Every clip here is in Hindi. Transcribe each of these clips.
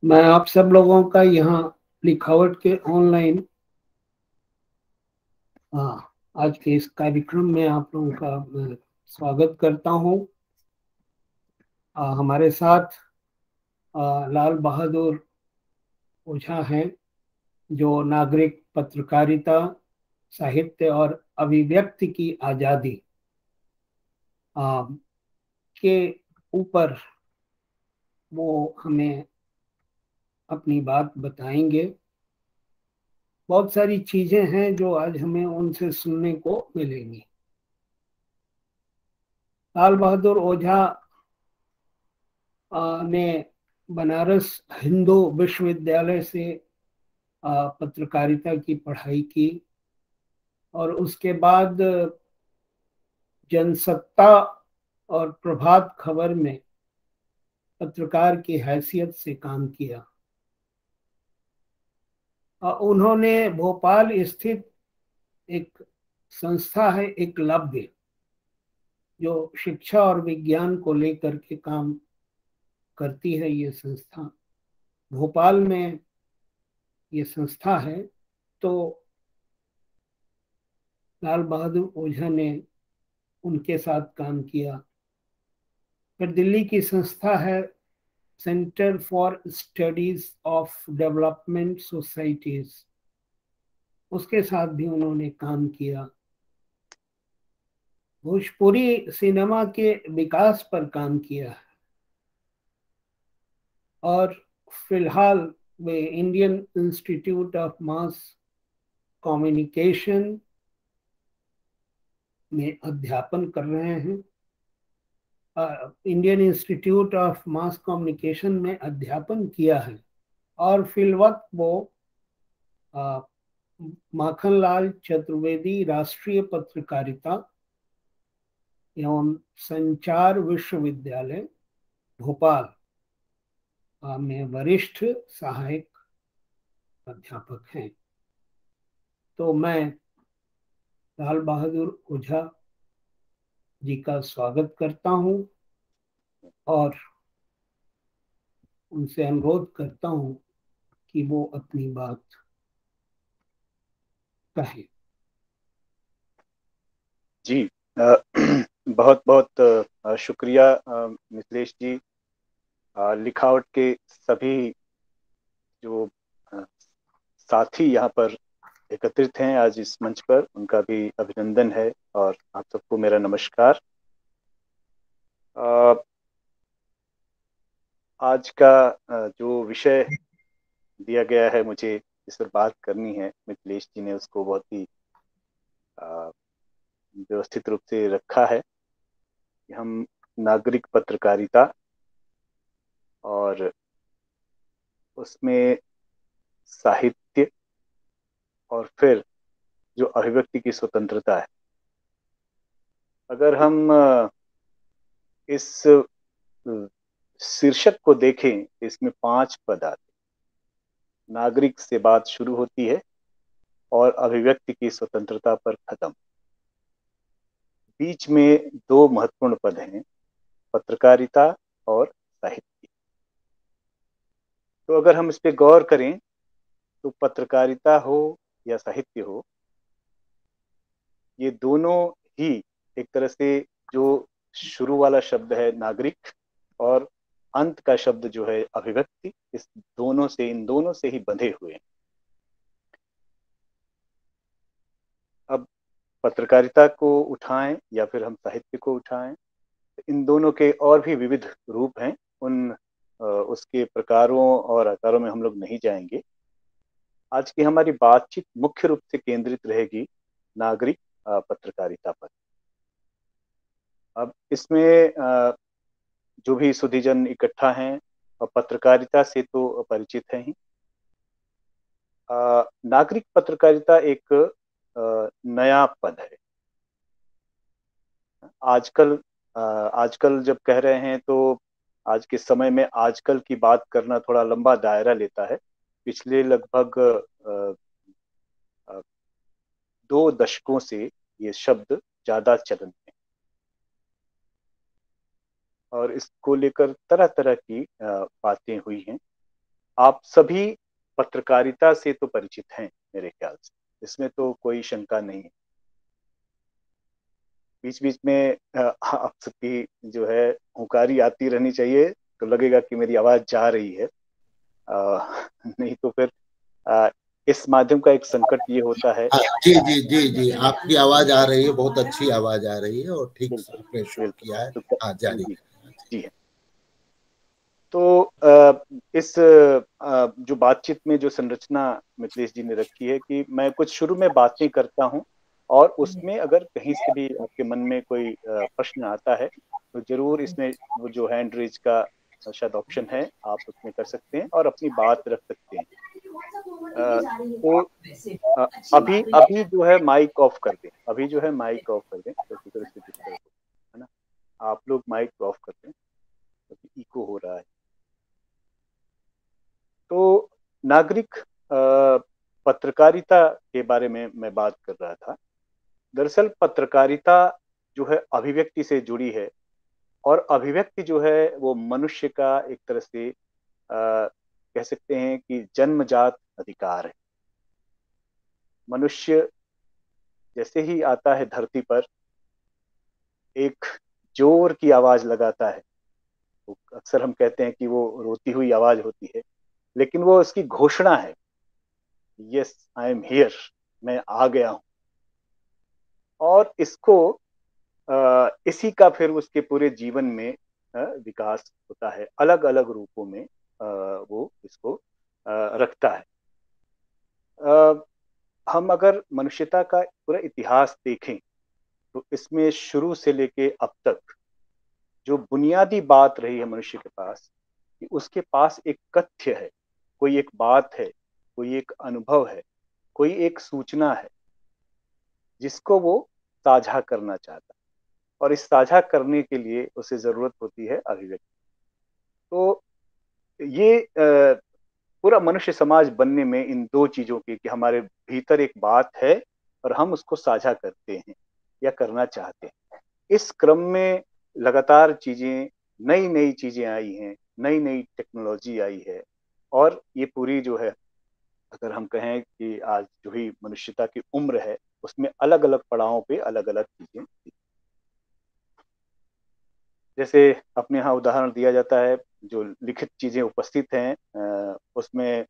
मैं आप सब लोगों का यहाँ लिखावट के ऑनलाइन आज के इस कार्यक्रम में आप लोगों का मैं स्वागत करता हूँ। हमारे साथ लाल बहादुर ओझा हैं, जो नागरिक पत्रकारिता, साहित्य और अभिव्यक्ति की आज़ादी आ, के ऊपर वो हमें अपनी बात बताएंगे। बहुत सारी चीजें हैं जो आज हमें उनसे सुनने को मिलेंगी। लाल बहादुर ओझा ने बनारस हिंदू विश्वविद्यालय से पत्रकारिता की पढ़ाई की और उसके बाद जनसत्ता और प्रभात खबर में पत्रकार की हैसियत से काम किया। उन्होंने भोपाल स्थित एक संस्था है एकलव्य, जो शिक्षा और विज्ञान को लेकर के काम करती है। ये संस्था भोपाल में ये संस्था है। तो लाल बहादुर ओझा ने उनके साथ काम किया। फिर दिल्ली की संस्था है centre for studies of development societies, उसके साथ भी उन्होंने काम किया। भोजपुरी सिनेमा के विकास पर काम किया है और फिलहाल वे Indian institute of mass communication में अध्यापन कर रहे हैं। Indian institute of mass communication में अध्यापन किया है और फिलवक्त वो आ, माखनलाल चतुर्वेदी राष्ट्रीय पत्रकारिता एवं संचार विश्वविद्यालय भोपाल में वरिष्ठ सहायक अध्यापक हैं। तो मैं लाल बहादुर ओझा जी का स्वागत करता हूं और उनसे अनुरोध करता हूं कि वो अपनी बात कहें। जी। बहुत बहुत शुक्रिया मिथिलेश जी। लिखावट के सभी जो अ, साथी यहाँ पर एकत्रित हैं आज इस मंच पर, उनका भी अभिनंदन है और आप सबको मेरा नमस्कार। अ, आज का जो विषय दिया गया है मुझे जिस पर बात करनी है, मिथिलेश जी ने उसको बहुत ही अ, व्यवस्थित रूप से रखा है कि हम नागरिक पत्रकारिता और उसमें साहित्य और फिर जो अभिव्यक्ति की स्वतंत्रता है। अगर हम इस शीर्षक को देखें, इसमें 5 पद आते। नागरिक से बात शुरू होती है और अभिव्यक्ति की स्वतंत्रता पर खत्म। बीच में 2 महत्वपूर्ण पद हैं, पत्रकारिता और साहित्य। तो अगर हम इस पे गौर करें तो पत्रकारिता हो या साहित्य हो, ये दोनों ही एक तरह से जो शुरू वाला शब्द है नागरिक और अंत का शब्द जो है अभिव्यक्ति, इस दोनों से इन दोनों से ही बंधे हुए हैं। अब पत्रकारिता को उठाएं या फिर हम साहित्य को उठाएं, इन दोनों के और भी विविध रूप हैं। उन उसके प्रकारों और आकारों में हम लोग नहीं जाएंगे। आज की हमारी बातचीत मुख्य रूप से केंद्रित रहेगी नागरिक पत्रकारिता पर। अब इसमें जो भी सुधीजन इकट्ठा हैं और पत्रकारिता से तो परिचित हैं ही। नागरिक पत्रकारिता एक नया पद है। आजकल आजकल जब कह रहे हैं तो आज के समय में आजकल की बात करना थोड़ा लंबा दायरा लेता है। पिछले लगभग 2 दशकों से ये शब्द ज्यादा चलन में, और इसको लेकर तरह तरह की बातें हुई हैं। आप सभी पत्रकारिता से तो परिचित हैं मेरे ख्याल से, इसमें तो कोई शंका नहीं है। बीच बीच में आप सबकी जो है हुंकारी आती रहनी चाहिए, तो लगेगा कि मेरी आवाज जा रही है। नहीं तो फिर इस माध्यम का एक संकट ये होता है। जी जी जी जी, आपकी आवाज आ रही है, बहुत अच्छी आवाज आ रही है और ठीक बिल्कुल आपने शुरू बिल्कुल। किया है। तो हाँ, जारी। जी जी है। तो इस जो बातचीत में जो संरचना मिथिलेश जी ने रखी है कि मैं कुछ शुरू में बातें करता हूं, और उसमें अगर कहीं से भी आपके मन में कोई प्रश्न आता है तो जरूर इसमें वो जो हैंड रेज का शायद ऑप्शन है, आप उसमें कर सकते हैं और अपनी बात रख सकते हैं। तो अभी अभी जो है माइक ऑफ कर दें, अभी जो है माइक ऑफ कर दें, तो फिर से डिस्टर्ब है ना। आप लोग माइक ऑफ कर दें क्योंकि इको हो रहा है। तो नागरिक पत्रकारिता के बारे में मैं बात कर रहा था। दरअसल पत्रकारिता जो है अभिव्यक्ति से जुड़ी है, और अभिव्यक्ति जो है वो मनुष्य का एक तरह से कह सकते हैं कि जन्मजात अधिकार है। मनुष्य जैसे ही आता है धरती पर, एक जोर की आवाज लगाता है। अक्सर हम कहते हैं कि वो रोती हुई आवाज होती है, लेकिन वो उसकी घोषणा है, यस आई एम हियर, मैं आ गया हूं। और इसको इसी का फिर उसके पूरे जीवन में विकास होता है, अलग अलग रूपों में वो इसको रखता है। हम अगर मनुष्यता का पूरा इतिहास देखें तो इसमें शुरू से लेके अब तक जो बुनियादी बात रही है मनुष्य के पास, कि उसके पास एक तथ्य है, कोई एक बात है, कोई एक अनुभव है, कोई एक सूचना है जिसको वो साझा करना चाहता है, और इस साझा करने के लिए उसे जरूरत होती है अभिव्यक्ति। तो ये पूरा मनुष्य समाज बनने में इन दो चीजों की, कि हमारे भीतर एक बात है और हम उसको साझा करते हैं या करना चाहते हैं। इस क्रम में लगातार चीजें, नई नई चीजें आई हैं, नई नई टेक्नोलॉजी आई है, और ये पूरी जो है, अगर हम कहें कि आज जो ही मनुष्यता की उम्र है उसमें अलग अलग पड़ावों पे अलग अलग चीजें। जैसे अपने यहाँ उदाहरण दिया जाता है, जो लिखित चीजें उपस्थित हैं उसमें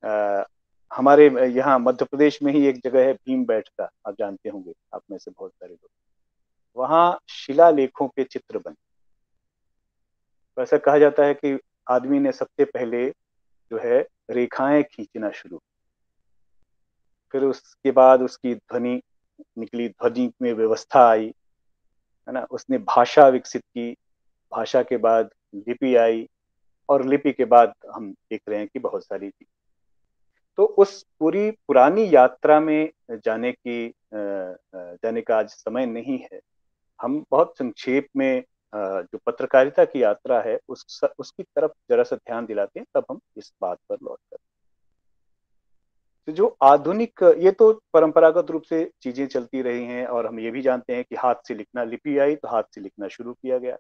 अ, हमारे यहाँ मध्य प्रदेश में ही एक जगह है भीम बैठका, आप जानते होंगे, आप में से बहुत सारे लोग। वहाँ शिलालेखों के चित्र बने। तो ऐसा कहा जाता है कि आदमी ने सबसे पहले जो है रेखाएं खींचना शुरू, फिर उसके बाद उसकी ध्वनि निकली, ध्वनि में व्यवस्था आई, है ना। उसने भाषा विकसित की, भाषा के बाद लिपि आई, और लिपि के बाद हम देख रहे हैं कि बहुत सारी चीज। तो उस पूरी पुरानी यात्रा में जाने का आज समय नहीं है। हम बहुत संक्षेप में जो पत्रकारिता की यात्रा है उसकी तरफ जरा सा ध्यान दिलाते हैं, तब हम इस बात पर लौट कर। तो जो आधुनिक, ये तो परंपरागत रूप से चीजें चलती रही हैं, और हम ये भी जानते हैं कि हाथ से लिखना, लिपि आई तो हाथ से लिखना शुरू किया गया।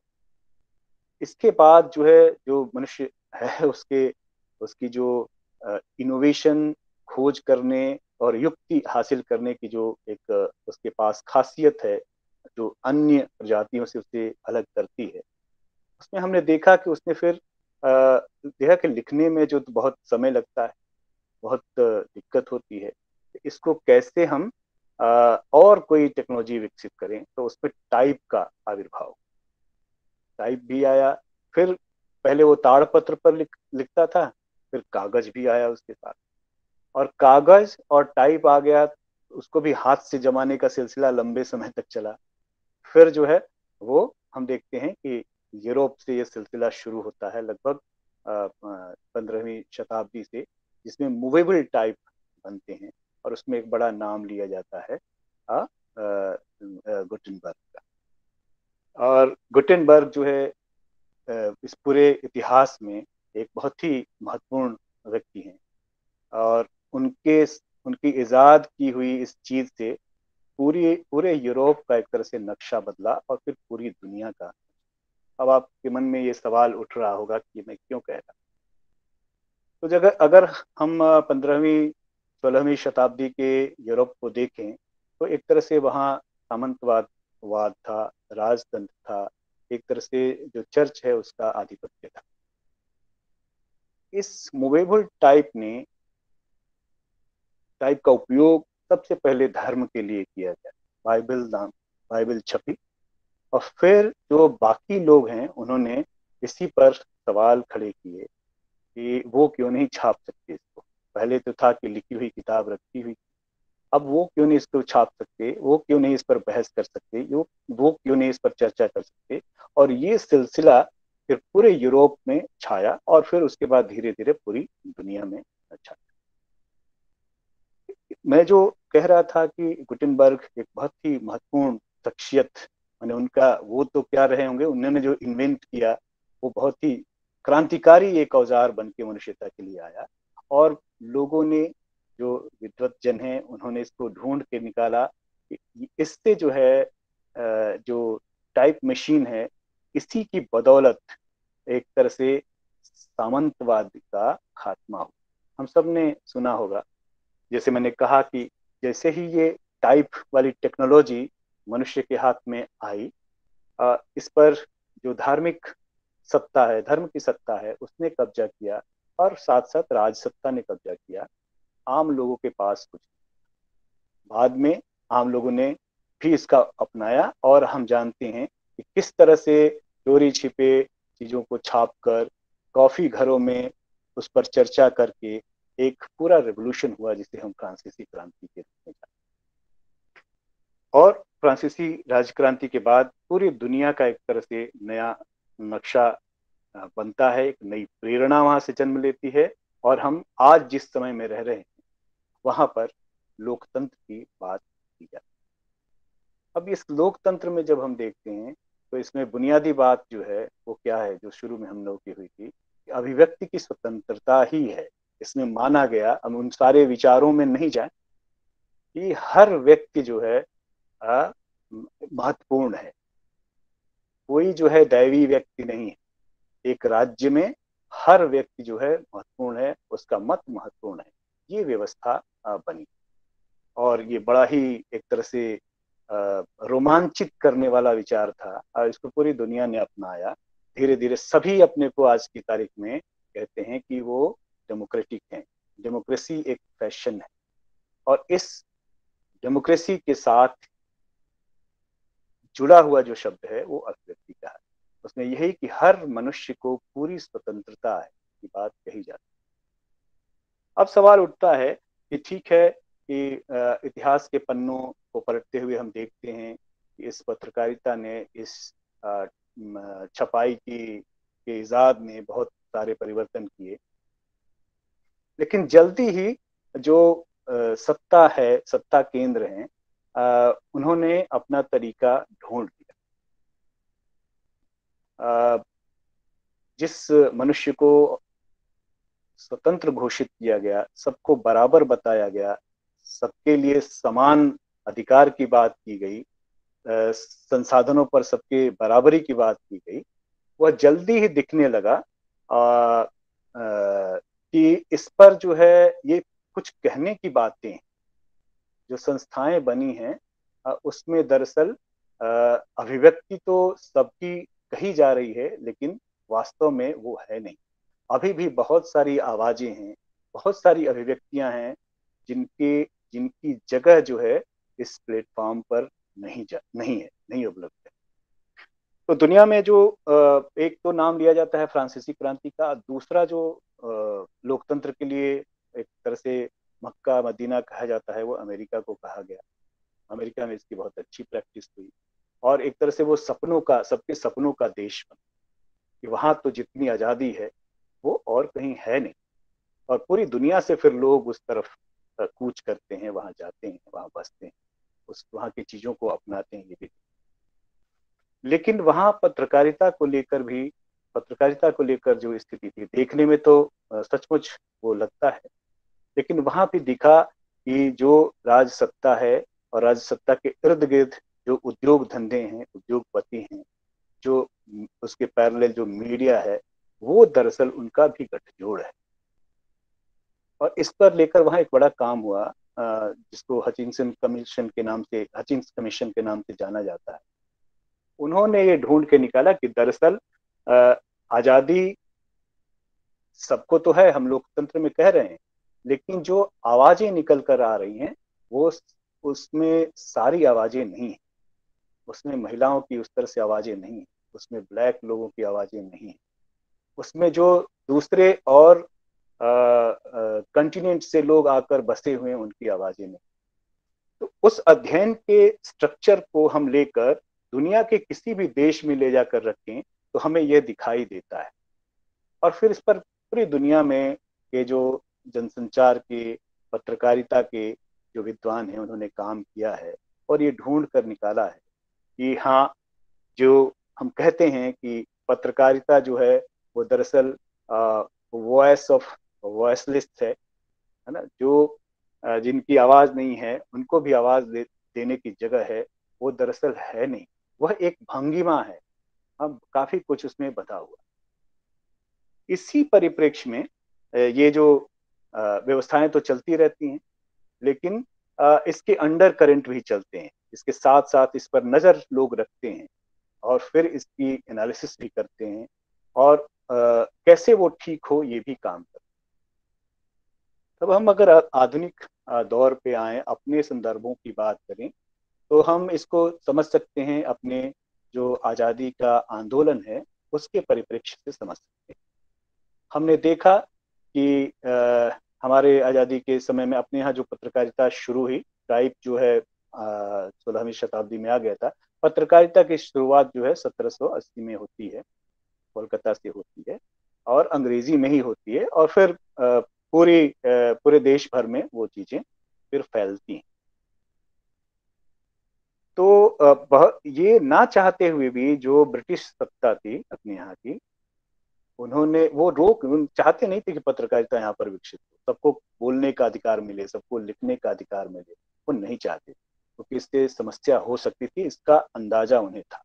इसके बाद जो है, जो मनुष्य है उसके उसकी जो इनोवेशन, खोज करने और युक्ति हासिल करने की जो एक उसके पास खासियत है, जो अन्य प्रजातियों से उसे अलग करती है, उसमें हमने देखा कि उसने फिर देखा कि लिखने में जो बहुत समय लगता है, बहुत दिक्कत होती है, इसको कैसे हम और कोई टेक्नोलॉजी विकसित करें। तो उसमें टाइप का आविर्भाव, टाइप भी आया। फिर पहले वो ताड़पत्र पर लिखता था, फिर कागज भी आया उसके साथ, और कागज और टाइप आ गया, उसको भी हाथ से जमाने का सिलसिला लंबे समय तक चला। फिर जो है वो हम देखते हैं कि यूरोप से ये सिलसिला शुरू होता है लगभग 15वीं शताब्दी से, जिसमें मूवेबल टाइप बनते हैं, और उसमें एक बड़ा नाम लिया जाता है गुटेनबर्ग का। और गुटेनबर्ग जो है इस पूरे इतिहास में एक बहुत ही महत्वपूर्ण व्यक्ति हैं, और उनके उनकी इजाद की हुई इस चीज से पूरे यूरोप का एक तरह से नक्शा बदला, और फिर पूरी दुनिया का। अब आपके मन में ये सवाल उठ रहा होगा कि मैं क्यों कह रहा। तो जगह अगर हम 15वीं 16वीं शताब्दी के यूरोप को देखें तो एक तरह से वहाँ सामंतवाद था, राजतंत्र था, एक तरह से जो चर्च है उसका आधिपत्य था। इस मूवेबल टाइप का उपयोग सबसे पहले धर्म के लिए किया गया। बाइबल छपी और फिर जो बाकी लोग हैं उन्होंने इसी पर सवाल खड़े किए कि वो क्यों नहीं छाप सकते इसको। पहले तो था कि लिखी हुई किताब रखी हुई, अब वो क्यों नहीं इसको छाप सकते, वो क्यों नहीं इस पर बहस कर सकते, वो क्यों नहीं इस पर चर्चा कर सकते। और ये सिलसिला फिर पूरे यूरोप में छाया और फिर उसके बाद धीरे धीरे पूरी दुनिया में छाया। मैं जो कह रहा था कि गुटेनबर्ग एक बहुत ही महत्वपूर्ण शख्सियत, मैंने उनका वो तो क्या रहे होंगे, उन्होंने जो इन्वेंट किया वो बहुत ही क्रांतिकारी एक औजार बन के मनुष्यता के लिए आया। और लोगों ने, जो विद्वत जन हैं, उन्होंने इसको ढूंढ के निकाला कि इससे जो है जो टाइप मशीन है, इसी की बदौलत एक तरह से सामंतवाद का खात्मा हो। हम सब ने सुना होगा, जैसे मैंने कहा कि जैसे ही ये टाइप वाली टेक्नोलॉजी मनुष्य के हाथ में आई, इस पर जो धार्मिक सत्ता है, धर्म की सत्ता है, उसने कब्जा किया और साथ साथ राजसत्ता ने कब्जा किया। आम लोगों के पास कुछ। बाद में आम लोगों ने भी इसका अपनाया और हम जानते हैं कि किस तरह से चोरी छिपे चीजों को छापकर कॉफी घरों में उस पर चर्चा करके एक पूरा रेवोल्यूशन हुआ जिसे हम फ्रांसीसी क्रांति के रूप में जानते हैं। और फ्रांसीसी राजक्रांति के बाद पूरी दुनिया का एक तरह से नया नक्शा बनता है, एक नई प्रेरणा वहां से जन्म लेती है और हम आज जिस समय में रह रहे हैं वहां पर लोकतंत्र की बात की जाती है। अब इस लोकतंत्र में जब हम देखते हैं तो इसमें बुनियादी बात जो है वो क्या है, जो शुरू में हम लोग की हुई थी, अभिव्यक्ति की स्वतंत्रता ही है। इसमें माना गया, हम उन सारे विचारों में नहीं जाए, कि हर व्यक्ति जो है महत्वपूर्ण है, कोई जो है दैवी व्यक्ति नहीं है। एक राज्य में हर व्यक्ति जो है महत्वपूर्ण है, उसका मत महत्वपूर्ण है। ये व्यवस्था बनी और ये बड़ा ही एक तरह से रोमांचित करने वाला विचार था और इसको पूरी दुनिया ने अपनाया। धीरे धीरे सभी अपने को आज की तारीख में कहते हैं कि वो डेमोक्रेटिक हैं। डेमोक्रेसी एक फैशन है और इस डेमोक्रेसी के साथ जुड़ा हुआ जो शब्द है वो अभिव्यक्ति का है। उसमें यही कि हर मनुष्य को पूरी स्वतंत्रता है की बात कही जाती है। अब सवाल उठता है कि ठीक है कि इतिहास के पन्नों को पलटते हुए हम देखते हैं कि इस पत्रकारिता ने, इस छपाई के इजाद ने बहुत सारे परिवर्तन किए, लेकिन जल्दी ही जो सत्ता है, सत्ता केंद्र हैं, उन्होंने अपना तरीका ढूंढ लिया। जिस मनुष्य को स्वतंत्र घोषित किया गया, सबको बराबर बताया गया, सबके लिए समान अधिकार की बात की गई, संसाधनों पर सबके बराबरी की बात की गई, वह जल्दी ही दिखने लगा कि इस पर जो है ये कुछ कहने की बातें, जो संस्थाएं बनी हैं, उसमें दरअसल अभिव्यक्ति तो सबकी कही जा रही है, लेकिन वास्तव में वो है नहीं। अभी भी बहुत सारी आवाजें हैं, बहुत सारी अभिव्यक्तियां हैं जिनकी जगह जो है इस प्लेटफॉर्म पर नहीं उपलब्ध है। तो दुनिया में जो एक तो नाम लिया जाता है फ्रांसीसी क्रांति का, दूसरा जो लोकतंत्र के लिए एक तरह से मक्का मदीना कहा जाता है, वो अमेरिका को कहा गया। अमेरिका में इसकी बहुत अच्छी प्रैक्टिस हुई और एक तरह से वो सबके सपनों का देश बना कि वहां तो जितनी आज़ादी है वो और कहीं है नहीं। और पूरी दुनिया से फिर लोग उस तरफ कूच करते हैं, वहां जाते हैं, वहां बसते हैं, वहां की चीजों को अपनाते हैं। ये भी, लेकिन वहां पत्रकारिता को लेकर जो स्थिति थी, देखने में तो सचमुच वो लगता है, लेकिन वहां भी दिखा कि जो राजसत्ता है और राजसत्ता के इर्द गिर्द जो उद्योग धंधे हैं, उद्योगपति हैं, जो उसके पैरेलल जो मीडिया है, वो दरअसल उनका भी गठजोड़ है। और इस पर लेकर वहाँ एक बड़ा काम हुआ, जिसको हचिंसन कमीशन के नाम से जाना जाता है। उन्होंने ये ढूंढ के निकाला कि दरअसल आजादी सबको तो है, हम लोकतंत्र में कह रहे हैं, लेकिन जो आवाजें निकल कर आ रही हैं वो उसमें सारी आवाजें नहीं है। उसमें महिलाओं की उस तरह से आवाजें नहीं है, उसमें ब्लैक लोगों की आवाजें नहीं है, उसमें जो दूसरे और कंटिनेंट से लोग आकर बसे हुए हैं उनकी आवाजें नहीं। तो उस अध्ययन के स्ट्रक्चर को हम लेकर दुनिया के किसी भी देश में ले जाकर रखें तो हमें यह दिखाई देता है। और फिर इस पर पूरी दुनिया में ये जो जनसंचार के, पत्रकारिता के जो विद्वान हैं उन्होंने काम किया है और ये ढूंढ कर निकाला है कि हाँ, जो हम कहते हैं कि पत्रकारिता जो है वो दरअसल वॉइस ऑफ वॉइसलेस है ना, जो जिनकी आवाज नहीं है उनको भी आवाज देने की जगह है, वो दरअसल है नहीं, वह एक भंगिमा है। अब काफी कुछ उसमें बता हुआ। इसी परिप्रेक्ष्य में ये जो व्यवस्थाएं तो चलती रहती हैं, लेकिन इसके अंडर करंट भी चलते हैं, इसके साथ साथ इस पर नजर लोग रखते हैं और फिर इसकी एनालिसिस भी करते हैं और कैसे वो ठीक हो ये भी काम करते हैं। तब हम अगर आधुनिक दौर पे आए, अपने संदर्भों की बात करें, तो हम इसको समझ सकते हैं अपने जो आज़ादी का आंदोलन है उसके परिप्रेक्ष्य से समझ सकते हैं। हमने देखा कि हमारे आज़ादी के समय में अपने यहाँ जो पत्रकारिता शुरू हुई, टाइप जो है 16वीं शताब्दी में आ गया था। पत्रकारिता की शुरुआत जो है 1780 में होती है, कोलकाता से होती है और अंग्रेजी में ही होती है और फिर पूरे देश भर में वो चीजें फिर फैलती हैं। तो ये ना चाहते हुए भी जो ब्रिटिश सत्ता थी अपने यहाँ की, उन्होंने वो चाहते नहीं थे कि पत्रकारिता यहाँ पर विकसित हो, सबको बोलने का अधिकार मिले, सबको लिखने का अधिकार मिले, वो नहीं चाहते, क्योंकि इससे समस्या हो सकती थी, इसका अंदाजा उन्हें था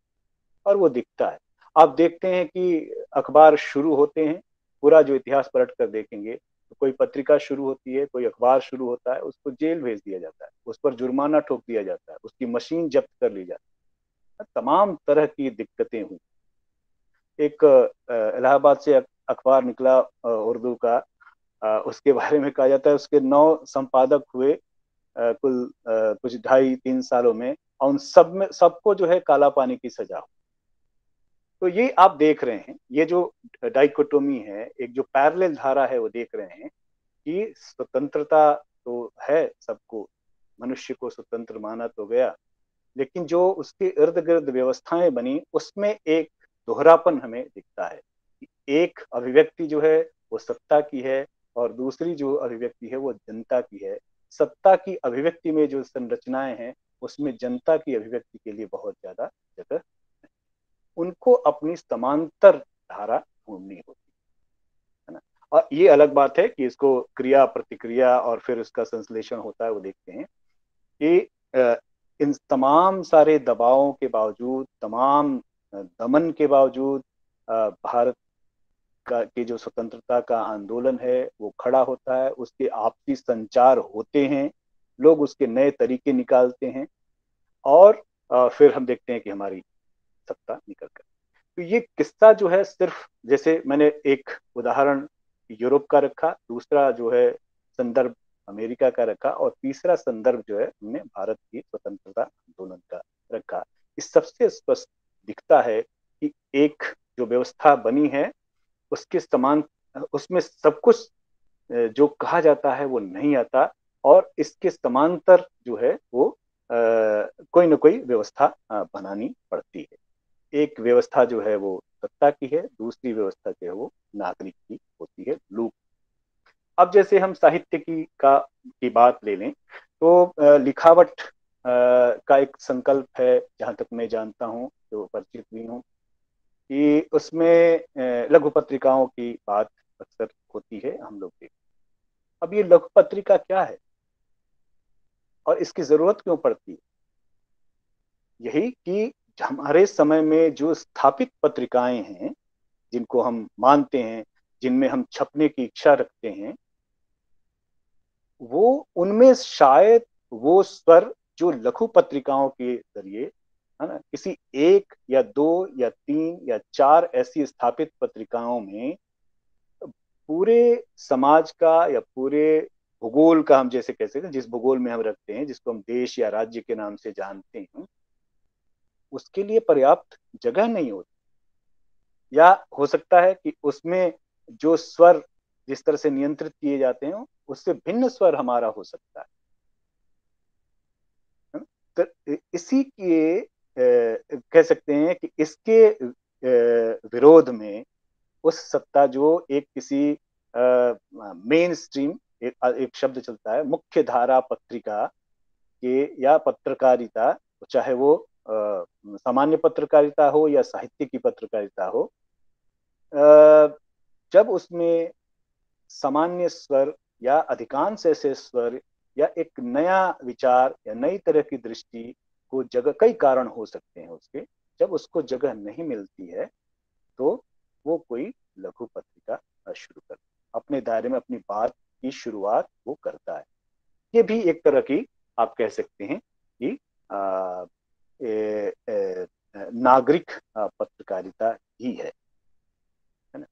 और वो दिखता है। आप देखते हैं कि अखबार शुरू होते हैं, पूरा जो इतिहास पलट कर देखेंगे तो कोई पत्रिका शुरू होती है, कोई अखबार शुरू होता है, उसको जेल भेज दिया जाता है, उस पर जुर्माना ठोक दिया जाता है, उसकी मशीन जब्त कर ली जाती है, तमाम तरह की दिक्कतें हुई। एक इलाहाबाद से अखबार निकला उर्दू का, उसके बारे में कहा जाता है उसके 9 संपादक हुए कुल कुछ 2.5-3 सालों में, और उन सब में सबको जो है काला पानी की सजा हो। तो ये आप देख रहे हैं, ये जो डाइकोटोमी है, एक जो पैरेलल धारा है, वो देख रहे हैं कि स्वतंत्रता तो है सबको, मनुष्य को स्वतंत्र माना तो गया, लेकिन जो उसके इर्द गिर्द व्यवस्थाएं बनी उसमें एक दोहरापन हमें दिखता है। एक अभिव्यक्ति जो है वो सत्ता की है और दूसरी जो अभिव्यक्ति है वो जनता की है। सत्ता की अभिव्यक्ति में जो संरचनाएं हैं उसमें जनता की अभिव्यक्ति के लिए बहुत ज्यादा जगह, उनको अपनी समांतर धारा ढूंढनी होती है ना। और ये अलग बात है कि इसको क्रिया प्रतिक्रिया और फिर उसका संश्लेषण होता है, वो देखते हैं कि इन तमाम सारे दबावों के बावजूद, तमाम दमन के बावजूद भारत की जो स्वतंत्रता का आंदोलन है वो खड़ा होता है, उसके आपसी संचार होते हैं, लोग उसके नए तरीके निकालते हैं और फिर हम देखते हैं कि हमारी सत्ता निकल कर। तो ये किस्सा जो है, सिर्फ जैसे मैंने एक उदाहरण यूरोप का रखा, दूसरा जो है संदर्भ अमेरिका का रखा और तीसरा संदर्भ जो है हमने भारत की स्वतंत्रता आंदोलन का रखा। इस सबसे स्पष्ट दिखता है कि एक जो व्यवस्था बनी है उसके समान, उसमें सब कुछ जो कहा जाता है वो नहीं आता और इसके समांतर जो है वो कोई ना कोई व्यवस्था बनानी पड़ती है। एक व्यवस्था जो है वो सत्ता की है, दूसरी व्यवस्था जो है वो नागरिक की होती है, लोक। अब जैसे हम साहित्य की बात ले लें तो लिखावट का एक संकल्प है, जहां तक मैं जानता हूं, जो परिचित भी हूं, कि उसमें लघु पत्रिकाओं की बात अक्सर होती है, हम लोग देखते। अब ये लघु पत्रिका क्या है और इसकी जरूरत क्यों पड़ती है? यही कि हमारे समय में जो स्थापित पत्रिकाएं हैं, जिनको हम मानते हैं, जिनमें हम छपने की इच्छा रखते हैं, वो उनमें शायद वो स्वर जो लघु पत्रिकाओं के जरिए, है ना, किसी एक या दो या तीन या चार ऐसी स्थापित पत्रिकाओं में पूरे समाज का या पूरे भूगोल का, हम जैसे कह सकते हैं, जिस भूगोल में हम रखते हैं, जिसको हम देश या राज्य के नाम से जानते हैं, उसके लिए पर्याप्त जगह नहीं होती। या हो सकता है कि उसमें जो स्वर जिस तरह से नियंत्रित किए जाते हैं उससे भिन्न स्वर हमारा हो सकता है। तो इसी के कह सकते हैं कि इसके विरोध में उस सत्ता जो एक किसी मेन स्ट्रीम, एक शब्द चलता है, मुख्य धारा पत्रिका के या पत्रकारिता, चाहे वो सामान्य पत्रकारिता हो या साहित्य की पत्रकारिता हो, जब उसमें सामान्य स्वर या अधिकांश ऐसे स्वर या एक नया विचार या नई तरह की दृष्टि को जगह, कई कारण हो सकते हैं उसके, जब उसको जगह नहीं मिलती है तो वो कोई लघु पत्रिका शुरू कर अपने दायरे में अपनी बात की शुरुआत वो करता है। ये भी एक तरह की आप कह सकते हैं कि नागरिक पत्रकारिता ही है ना।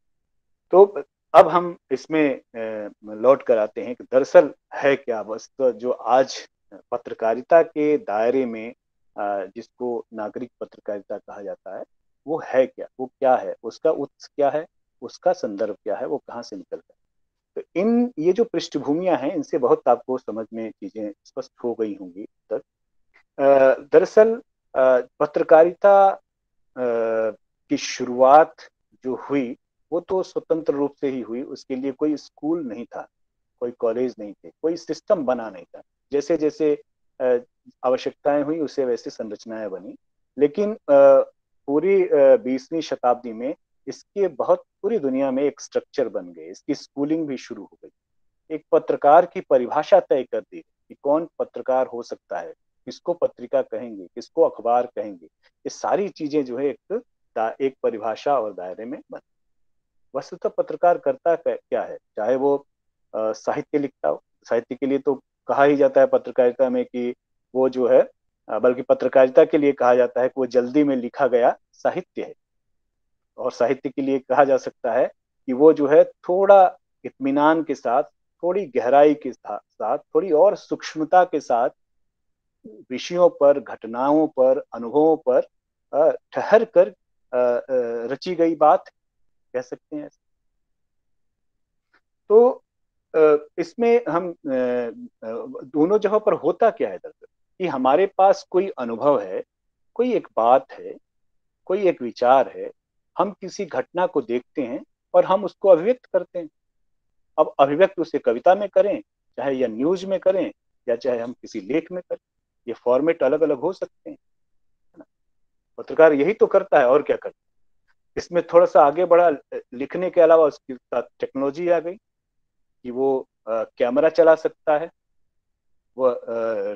तो अब हम इसमें लौट कर आते हैं कि दरअसल है क्या वस्तु जो आज पत्रकारिता के दायरे में जिसको नागरिक पत्रकारिता कहा जाता है, वो है क्या, वो क्या है, उसका उत्स क्या है, उसका संदर्भ क्या है, वो कहाँ से निकलता है। तो ये जो पृष्ठभूमियां हैं, इनसे बहुत आपको समझ में चीजें स्पष्ट हो गई होंगी तक। दरअसल पत्रकारिता की शुरुआत जो हुई वो तो स्वतंत्र रूप से ही हुई। उसके लिए कोई स्कूल नहीं था, कोई कॉलेज नहीं थे, कोई सिस्टम बना नहीं था। जैसे जैसे आवश्यकताएं हुई उसे वैसे संरचनाएं बनी। लेकिन पूरी 20वीं शताब्दी में इसके बहुत पूरी दुनिया में एक स्ट्रक्चर बन गए, इसकी स्कूलिंग भी शुरू हो गई। एक पत्रकार की परिभाषा तय कर दी कि कौन पत्रकार हो सकता है, किसको पत्रिका कहेंगे, किसको अखबार कहेंगे। ये सारी चीजें जो है एक परिभाषा और दायरे में बन। वस्तुतः पत्रकार करता क्या है, चाहे वो साहित्य लिखता हो, साहित्य के लिए तो कहा ही जाता है पत्रकारिता में कि वो जो है बल्कि पत्रकारिता के लिए कहा जाता है कि वो जल्दी में लिखा गया साहित्य है। और साहित्य के लिए कहा जा सकता है कि वो जो है थोड़ा इत्मीनान के साथ, थोड़ी गहराई के साथ, थोड़ी और सूक्ष्मता के साथ विषयों पर, घटनाओं पर, अनुभवों पर ठहर कर रची गई बात कह सकते हैं। तो इसमें हम दोनों जगह पर होता क्या है दरअसल कि हमारे पास कोई अनुभव है, कोई एक बात है, कोई एक विचार है, हम किसी घटना को देखते हैं और हम उसको अभिव्यक्त करते हैं। अब अभिव्यक्त उसे कविता में करें, चाहे या न्यूज में करें, या चाहे हम किसी लेख में करें, ये फॉर्मेट अलग अलग हो सकते हैं, है ना। पत्रकार यही तो करता है और क्या करता है। इसमें थोड़ा सा आगे बढ़ा, लिखने के अलावा उसके साथ टेक्नोलॉजी आ गई कि वो कैमरा चला सकता है, वो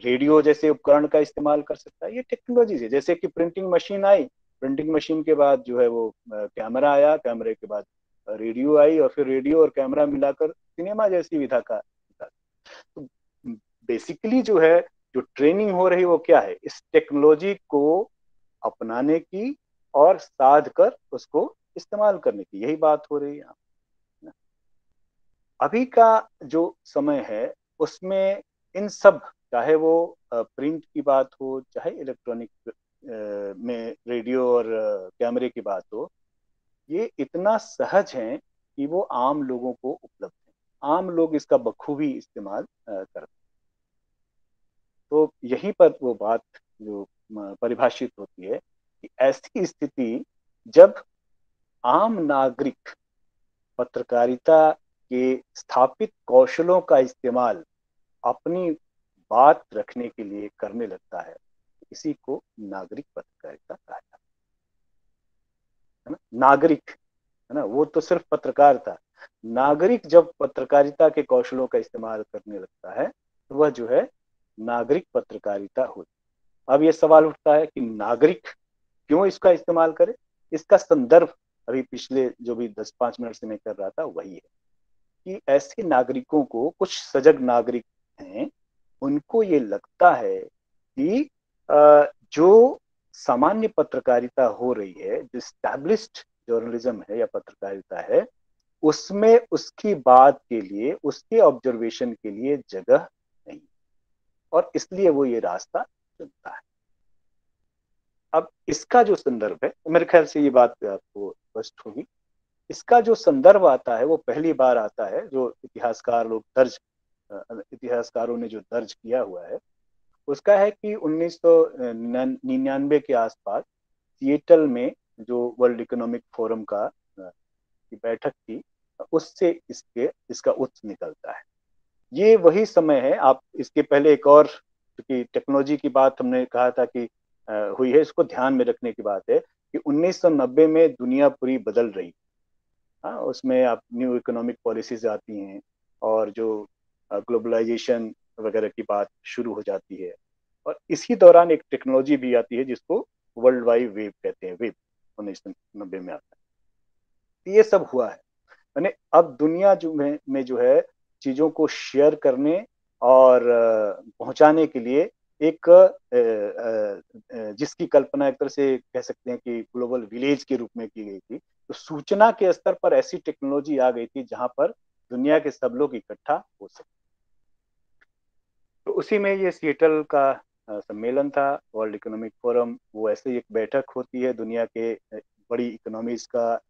रेडियो जैसे उपकरण का इस्तेमाल कर सकता है। ये टेक्नोलॉजी है। जैसे कि प्रिंटिंग मशीन आई, प्रिंटिंग मशीन के बाद जो है वो कैमरा आया, कैमरे के बाद रेडियो आई, और फिर रेडियो और कैमरा मिलाकर सिनेमा जैसी विधा का। तो बेसिकली जो है, जो ट्रेनिंग हो रही वो क्या है, इस टेक्नोलॉजी को अपनाने की और साध कर उसको इस्तेमाल करने की, यही बात हो रही है। अभी का जो समय है उसमें इन सब, चाहे वो प्रिंट की बात हो, चाहे इलेक्ट्रॉनिक में रेडियो और कैमरे की बात हो, ये इतना सहज है कि वो आम लोगों को उपलब्ध है। आम लोग इसका बखूबी इस्तेमाल करते हैं। तो यहीं पर वो बात जो परिभाषित होती है कि ऐसी स्थिति जब आम नागरिक पत्रकारिता के स्थापित कौशलों का इस्तेमाल अपनी बात रखने के लिए करने लगता है, इसी को नागरिक पत्रकारिता कहा जाता है ना। नागरिक, है ना, वो तो सिर्फ पत्रकार था। नागरिक जब पत्रकारिता के कौशलों का इस्तेमाल करने लगता है तो वह जो है नागरिक पत्रकारिता होती। अब ये सवाल उठता है कि नागरिक क्यों इसका इस्तेमाल करे। इसका संदर्भ अभी पिछले जो भी 10-5 मिनट से मैं कर रहा था वही है कि ऐसे नागरिकों को, कुछ सजग नागरिक हैं उनको ये लगता है कि जो सामान्य पत्रकारिता हो रही है, जो स्टैब्लिश्ड जर्नलिज्म है या पत्रकारिता है, उसमें उसकी बात के लिए, उसके ऑब्जर्वेशन के लिए जगह नहीं, और इसलिए वो ये रास्ता चुनता है। अब इसका जो संदर्भ है, मेरे ख्याल से ये बात आपको स्पष्ट होगी, इसका जो संदर्भ आता है वो पहली बार आता है जो इतिहासकारों ने जो दर्ज किया हुआ है उसका है कि 1999 के आसपास सिएटल में जो वर्ल्ड इकोनॉमिक फोरम का की बैठक थी, उससे इसका उत्स निकलता है। ये वही समय है, आप इसके पहले एक और, क्योंकि टेक्नोलॉजी की बात हमने कहा था कि हुई है, इसको ध्यान में रखने की बात है कि 1990 में दुनिया पूरी बदल रही। हाँ, उसमें आप न्यू इकोनॉमिक पॉलिसीज आती हैं और जो ग्लोबलाइजेशन वगैरह की बात शुरू हो जाती है, और इसी दौरान एक टेक्नोलॉजी भी आती है जिसको वर्ल्ड वाइड वेब कहते हैं, वेब 1990 में आता है। ये सब हुआ है, यानी अब दुनिया में जो है चीजों को शेयर करने और पहुंचाने के लिए एक जिसकी कल्पना एक तरह से कह सकते हैं कि ग्लोबल विलेज के रूप में की गई थी, तो सूचना के स्तर पर ऐसी टेक्नोलॉजी आ गई थी जहां पर दुनिया के सब लोग इकट्ठा हो सकते। तो उसी में ये सिएटल का सम्मेलन था, वर्ल्ड इकोनॉमिक फोरम। वो ऐसे एक बैठक होती है दुनिया के बड़ी इकोनॉमीज का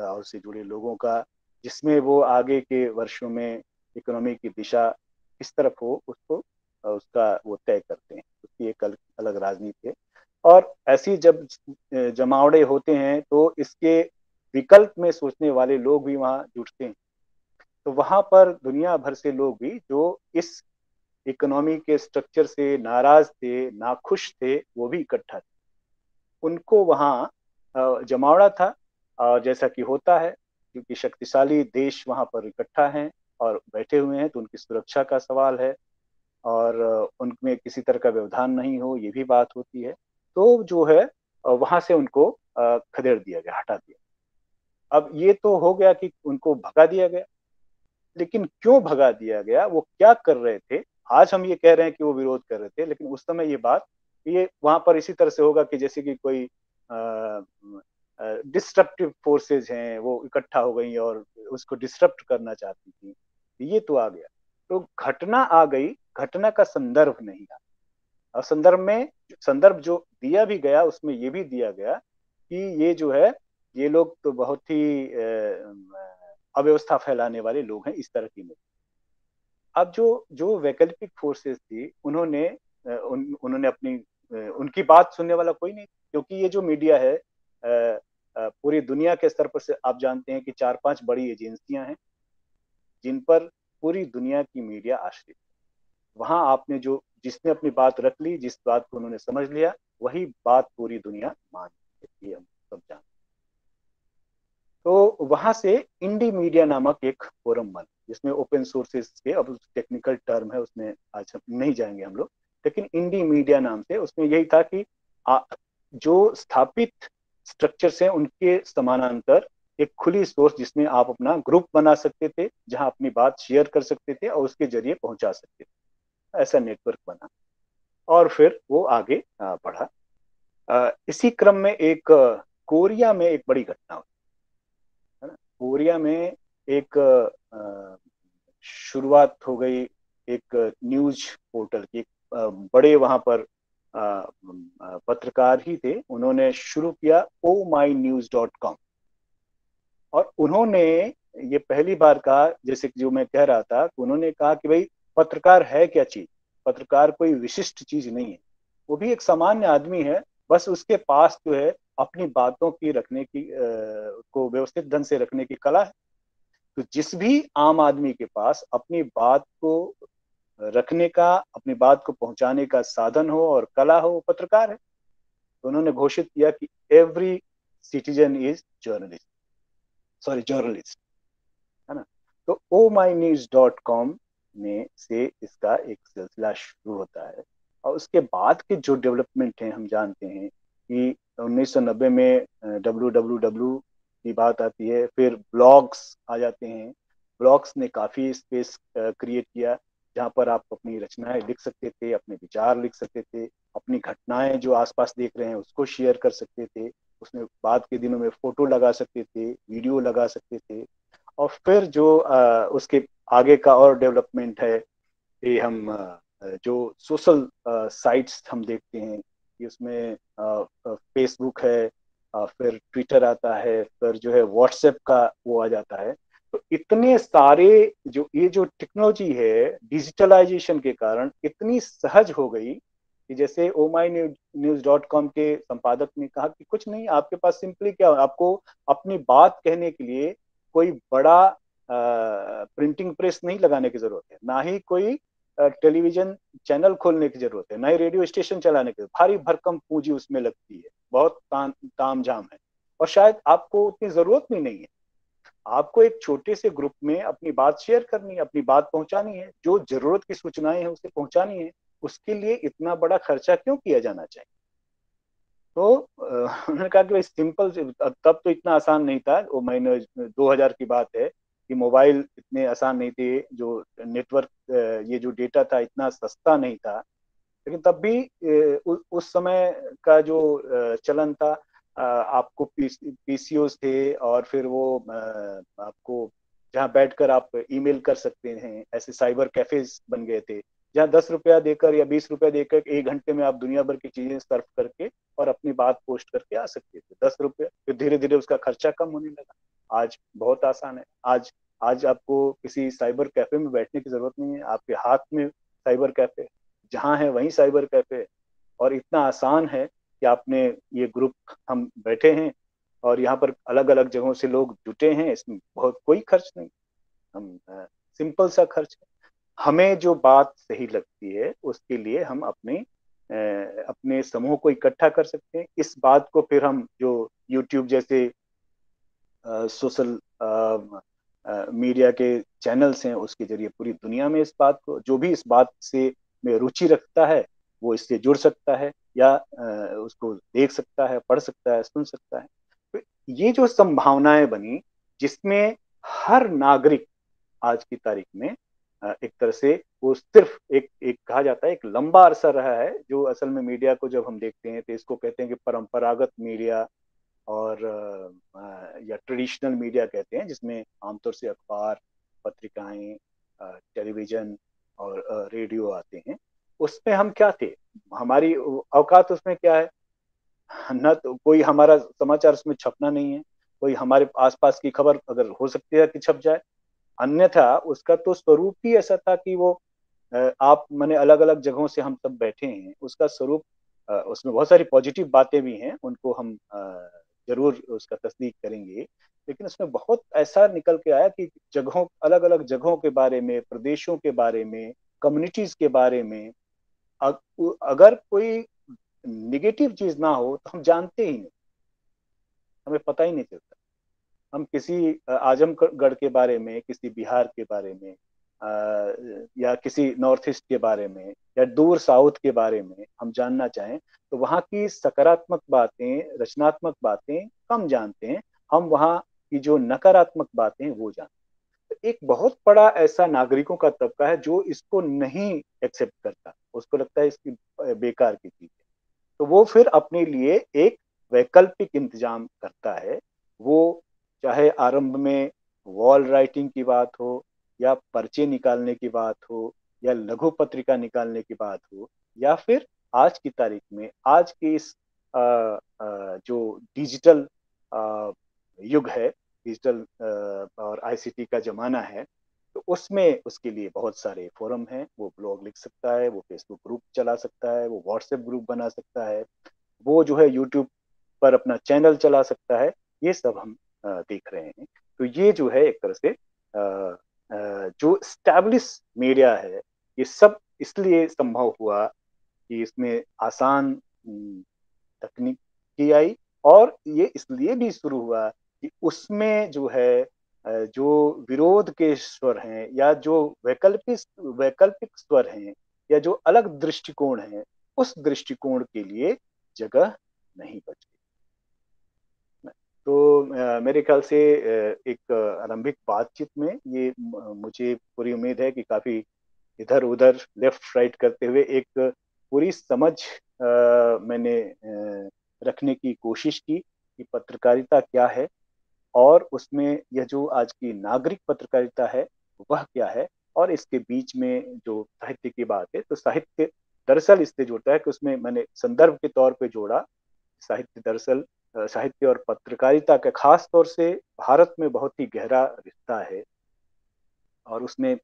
और से जुड़े लोगों का, जिसमें वो आगे के वर्षों में इकोनॉमी की दिशा किस तरफ हो उसको उसका वो तय करते हैं, उसकी एक अलग राजनीति है। और ऐसी जब जमावड़े होते हैं तो इसके विकल्प में सोचने वाले लोग भी वहाँ जुटते हैं। तो वहां पर दुनिया भर से लोग भी जो इस इकोनॉमी के स्ट्रक्चर से नाराज थे, नाखुश थे, वो भी इकट्ठा थे। उनको वहाँ जमावड़ा था, और जैसा कि होता है क्योंकि शक्तिशाली देश वहां पर इकट्ठा हैं और बैठे हुए हैं तो उनकी सुरक्षा का सवाल है, और उनमें किसी तरह का व्यवधान नहीं हो, ये भी बात होती है। तो जो है वहां से उनको खदेड़ दिया गया, हटा दिया। अब ये तो हो गया कि उनको भगा दिया गया, लेकिन क्यों भगा दिया गया, वो क्या कर रहे थे? आज हम ये कह रहे हैं कि वो विरोध कर रहे थे, लेकिन उस समय ये बात, ये वहां पर इसी तरह से होगा कि जैसे कि कोई डिस्ट्रप्टिव फोर्सेज हैं, वो इकट्ठा हो गई और उसको डिस्टर्ब करना चाहती थी। ये तो आ गया, तो घटना आ गई, घटना का संदर्भ नहीं आया। और संदर्भ जो दिया भी गया उसमें ये भी दिया गया कि ये जो है, ये लोग तो बहुत ही अव्यवस्था फैलाने वाले लोग हैं, इस तरह की लोग। अब जो जो वैकल्पिक फोर्सेस थी, उन्होंने अपनी उनकी बात सुनने वाला कोई नहीं, क्योंकि ये जो मीडिया है पूरी दुनिया के स्तर पर से आप जानते हैं कि 4-5 बड़ी एजेंसियां हैं जिन पर पूरी दुनिया की मीडिया आश्रित है। वहां आपने जो जिसने अपनी बात रख ली, जिस बात को उन्होंने समझ लिया, वही बात पूरी दुनिया मान लेती है, हम सब जानते हैं। तो वहां से इंडी मीडिया नामक एक फोरम बना, जिसमें ओपन सोर्सेज के, अब टेक्निकल टर्म है उसमें आज नहीं जाएंगे हम लोग, लेकिन इंडी मीडिया नाम से उसमें यही था कि जो स्थापित स्ट्रक्चर्स हैं उनके समानांतर एक खुली सोर्स जिसमें आप अपना ग्रुप बना सकते थे, जहां अपनी बात शेयर कर सकते थे और उसके जरिए पहुंचा सकते थे। ऐसा नेटवर्क बना और फिर वो आगे बढ़ा। इसी क्रम में एक कोरिया में एक बड़ी घटना हुई, है ना। कोरिया में एक शुरुआत हो गई एक न्यूज पोर्टल की। बड़े वहां पर पत्रकार ही थे, उन्होंने शुरू किया omynews.com, और उन्होंने ये पहली बार कहा, जैसे कि जो मैं कह रहा था, उन्होंने कहा कि भाई पत्रकार है क्या चीज, पत्रकार कोई विशिष्ट चीज नहीं है, वो भी एक सामान्य आदमी है, बस उसके पास जो है अपनी बातों की रखने की को व्यवस्थित ढंग से रखने की कला है। तो जिस भी आम आदमी के पास अपनी बात को रखने का, अपनी बात को पहुंचाने का साधन हो और कला हो, वो पत्रकार है। तो उन्होंने घोषित किया कि एवरी सिटीजन इज जर्नलिस्ट, है ना। तो omynews.com में से इसका एक सिलसिला शुरू होता है, और उसके बाद के जो डेवलपमेंट हैं हम जानते हैं कि 1990 में www की बात आती है, फिर ब्लॉग्स आ जाते हैं। ब्लॉग्स ने काफी स्पेस क्रिएट किया, जहाँ पर आप अपनी रचनाएं लिख सकते थे, अपने विचार लिख सकते थे, अपनी घटनाएं जो आसपास देख रहे हैं उसको शेयर कर सकते थे, उसमें बाद के दिनों में फोटो लगा सकते थे, वीडियो लगा सकते थे। और फिर जो उसके आगे का और डेवलपमेंट है कि हम जो सोशल साइट्स हम देखते हैं कि उसमें फेसबुक है, फिर ट्विटर आता है, फिर जो है व्हाट्सएप का वो आ जाता है। तो इतने सारे जो ये जो टेक्नोलॉजी है डिजिटलाइजेशन के कारण इतनी सहज हो गई कि जैसे omai.news.com के संपादक ने कहा कि कुछ नहीं, आपके पास सिंपली क्या आपको अपनी बात कहने के लिए कोई बड़ा प्रिंटिंग प्रेस नहीं लगाने की जरूरत है, ना ही कोई टेलीविजन चैनल खोलने की जरूरत है, ना ही रेडियो स्टेशन चलाने की, भारी भरकम पूंजी उसमें लगती है, बहुत ताम झाम है, और शायद आपको उतनी जरूरत भी नहीं है। आपको एक छोटे से ग्रुप में अपनी बात शेयर करनी है, अपनी बात पहुंचानी है, जो जरूरत की सूचनाएं हैं उसे पहुंचानी है, उसके लिए इतना बड़ा खर्चा क्यों किया जाना चाहिए। तो उन्होंने कहा कि भाई सिंपल, तब तो इतना आसान नहीं था, वो महीने 2000 की बात है कि मोबाइल इतने आसान नहीं थे, जो नेटवर्क ये जो डेटा था इतना सस्ता नहीं था, लेकिन तब भी उस समय का जो चलन था, आपको पीसीओस थे, और फिर वो आपको जहाँ बैठकर आप ईमेल कर सकते हैं, ऐसे साइबर कैफेज बन गए थे जहाँ 10 रुपया देकर या 20 रुपया देकर 1 घंटे में आप दुनिया भर की चीजें सर्फ करके और अपनी बात पोस्ट करके आ सकते थे। 10 रुपये, फिर धीरे धीरे उसका खर्चा कम होने लगा। आज बहुत आसान है। आज आपको किसी साइबर कैफे में बैठने की जरूरत नहीं है, आपके हाथ में साइबर कैफे, जहाँ है वहीं साइबर कैफे, और इतना आसान है कि आपने ये ग्रुप, हम बैठे हैं और यहाँ पर अलग अलग जगहों से लोग जुटे हैं, इसमें बहुत कोई खर्च नहीं, हम सिंपल सा खर्च है। हमें जो बात सही लगती है उसके लिए हम अपने समूह को इकट्ठा कर सकते हैं। इस बात को फिर हम जो यूट्यूब जैसे सोशल मीडिया के चैनल्स हैं उसके जरिए पूरी दुनिया में इस बात को, जो भी इस बात से में रुचि रखता है वो इससे जुड़ सकता है, या उसको देख सकता है, पढ़ सकता है, सुन सकता है। तो ये जो संभावनाएं बनी, जिसमें हर नागरिक आज की तारीख में एक तरह से वो सिर्फ एक एक कहा जाता है एक लंबा अरसा रहा है, जो असल में मीडिया को जब हम देखते हैं तो इसको कहते हैं कि परंपरागत मीडिया और या ट्रेडिशनल मीडिया कहते हैं, जिसमें आमतौर से अखबार, पत्रिकाएं, टेलीविजन और रेडियो आते हैं। उसमें हम क्या थे, हमारी औकात उसमें क्या है, न तो कोई हमारा समाचार उसमें छपना नहीं है, कोई हमारे आसपास की खबर अगर हो सकती है कि छप जाए, अन्यथा उसका तो स्वरूप ही ऐसा था कि वो आप मैंने अलग अलग जगहों से हम सब बैठे हैं, उसका स्वरूप उसमें बहुत सारी पॉजिटिव बातें भी हैं, उनको हम जरूर उसका तस्दीक करेंगे, लेकिन उसमें बहुत ऐसा निकल के आया कि जगहों, अलग अलग जगहों के बारे में, प्रदेशों के बारे में, कम्युनिटीज के बारे में अगर कोई निगेटिव चीज ना हो तो हम जानते ही नहीं, हमें पता ही नहीं चलता। हम किसी आजमगढ़ के बारे में, किसी बिहार के बारे में, या किसी नॉर्थ ईस्ट के बारे में, या दूर साउथ के बारे में हम जानना चाहें तो वहाँ की सकारात्मक बातें, रचनात्मक बातें कम जानते हैं, हम वहाँ की जो नकारात्मक बातें वो जानते हैं। तो एक बहुत बड़ा ऐसा नागरिकों का तबका है जो इसको नहीं एक्सेप्ट करता, उसको लगता है इसकी बेकार की चीज है, तो वो फिर अपने लिए एक वैकल्पिक इंतजाम करता है। वो चाहे आरंभ में वॉल राइटिंग की बात हो, या पर्चे निकालने की बात हो, या लघु पत्रिका निकालने की बात हो, या फिर आज की तारीख में, आज के इस जो डिजिटल युग है, डिजिटल और आईसीटी का जमाना है, तो उसमें उसके लिए बहुत सारे फोरम हैं। वो ब्लॉग लिख सकता है, वो फेसबुक ग्रुप चला सकता है, वो व्हाट्सएप ग्रुप बना सकता है, वो जो है यूट्यूब पर अपना चैनल चला सकता है। ये सब हम देख रहे हैं। तो ये जो है एक तरह से जो स्टैब्लिश मीडिया है, ये सब इसलिए संभव हुआ कि इसमें आसान तकनीकी आई, और ये इसलिए भी शुरू हुआ कि उसमें जो है जो विरोध के स्वर हैं, या जो वैकल्पिक वैकल्पिक स्वर हैं, या जो अलग दृष्टिकोण हैं, उस दृष्टिकोण के लिए जगह नहीं बची। तो मेरे ख्याल से एक आरंभिक बातचीत में ये मुझे पूरी उम्मीद है कि काफी इधर उधर लेफ्ट राइट करते हुए एक पूरी समझ मैंने रखने की कोशिश की कि पत्रकारिता क्या है, और उसमें यह जो आज की नागरिक पत्रकारिता है वह क्या है, और इसके बीच में जो साहित्य की बात है, तो साहित्य दरअसल इससे जुड़ता है कि उसमें मैंने संदर्भ के तौर पे जोड़ा। साहित्य दरअसल साहित्य और पत्रकारिता का खास तौर से भारत में बहुत ही गहरा रिश्ता है, और उसमें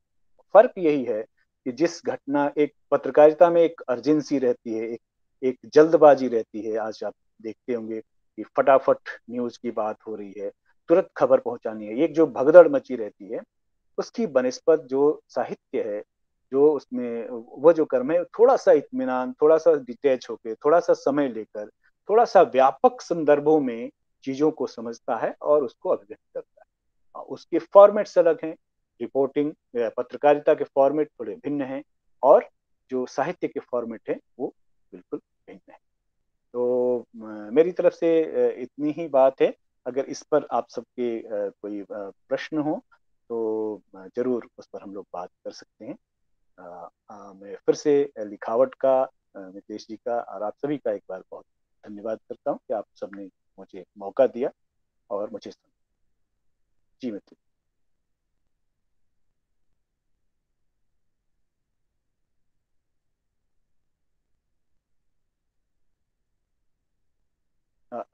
फर्क यही है कि जिस घटना, एक पत्रकारिता में एक अर्जेंसी रहती है, एक जल्दबाजी रहती है। आज आप देखते होंगे कि फटाफट न्यूज की बात हो रही है, तुरंत खबर पहुंचानी है, एक जो भगदड़ मची रहती है, उसकी बनिस्बत जो साहित्य है, जो उसमें वो जो कर्म है, थोड़ा सा इत्मीनान, थोड़ा सा डिटैच होकर, थोड़ा सा समय लेकर, थोड़ा सा व्यापक संदर्भों में चीजों को समझता है और उसको अभिव्यक्त करता है। उसके फॉर्मेट्स अलग हैं, रिपोर्टिंग पत्रकारिता के फॉर्मेट थोड़े भिन्न हैं, और जो साहित्य के फॉर्मेट हैं वो बिल्कुल भिन्न है। तो मेरी तरफ से इतनी ही बात है। अगर इस पर आप सबके कोई प्रश्न हो तो जरूर उस पर हम लोग बात कर सकते हैं। मैं फिर से लिखावट का, नितेश जी का और आप सभी का एक बार बहुत धन्यवाद करता हूँ कि आप सबने मुझे मौका दिया और मुझे सुना। जी मित्र।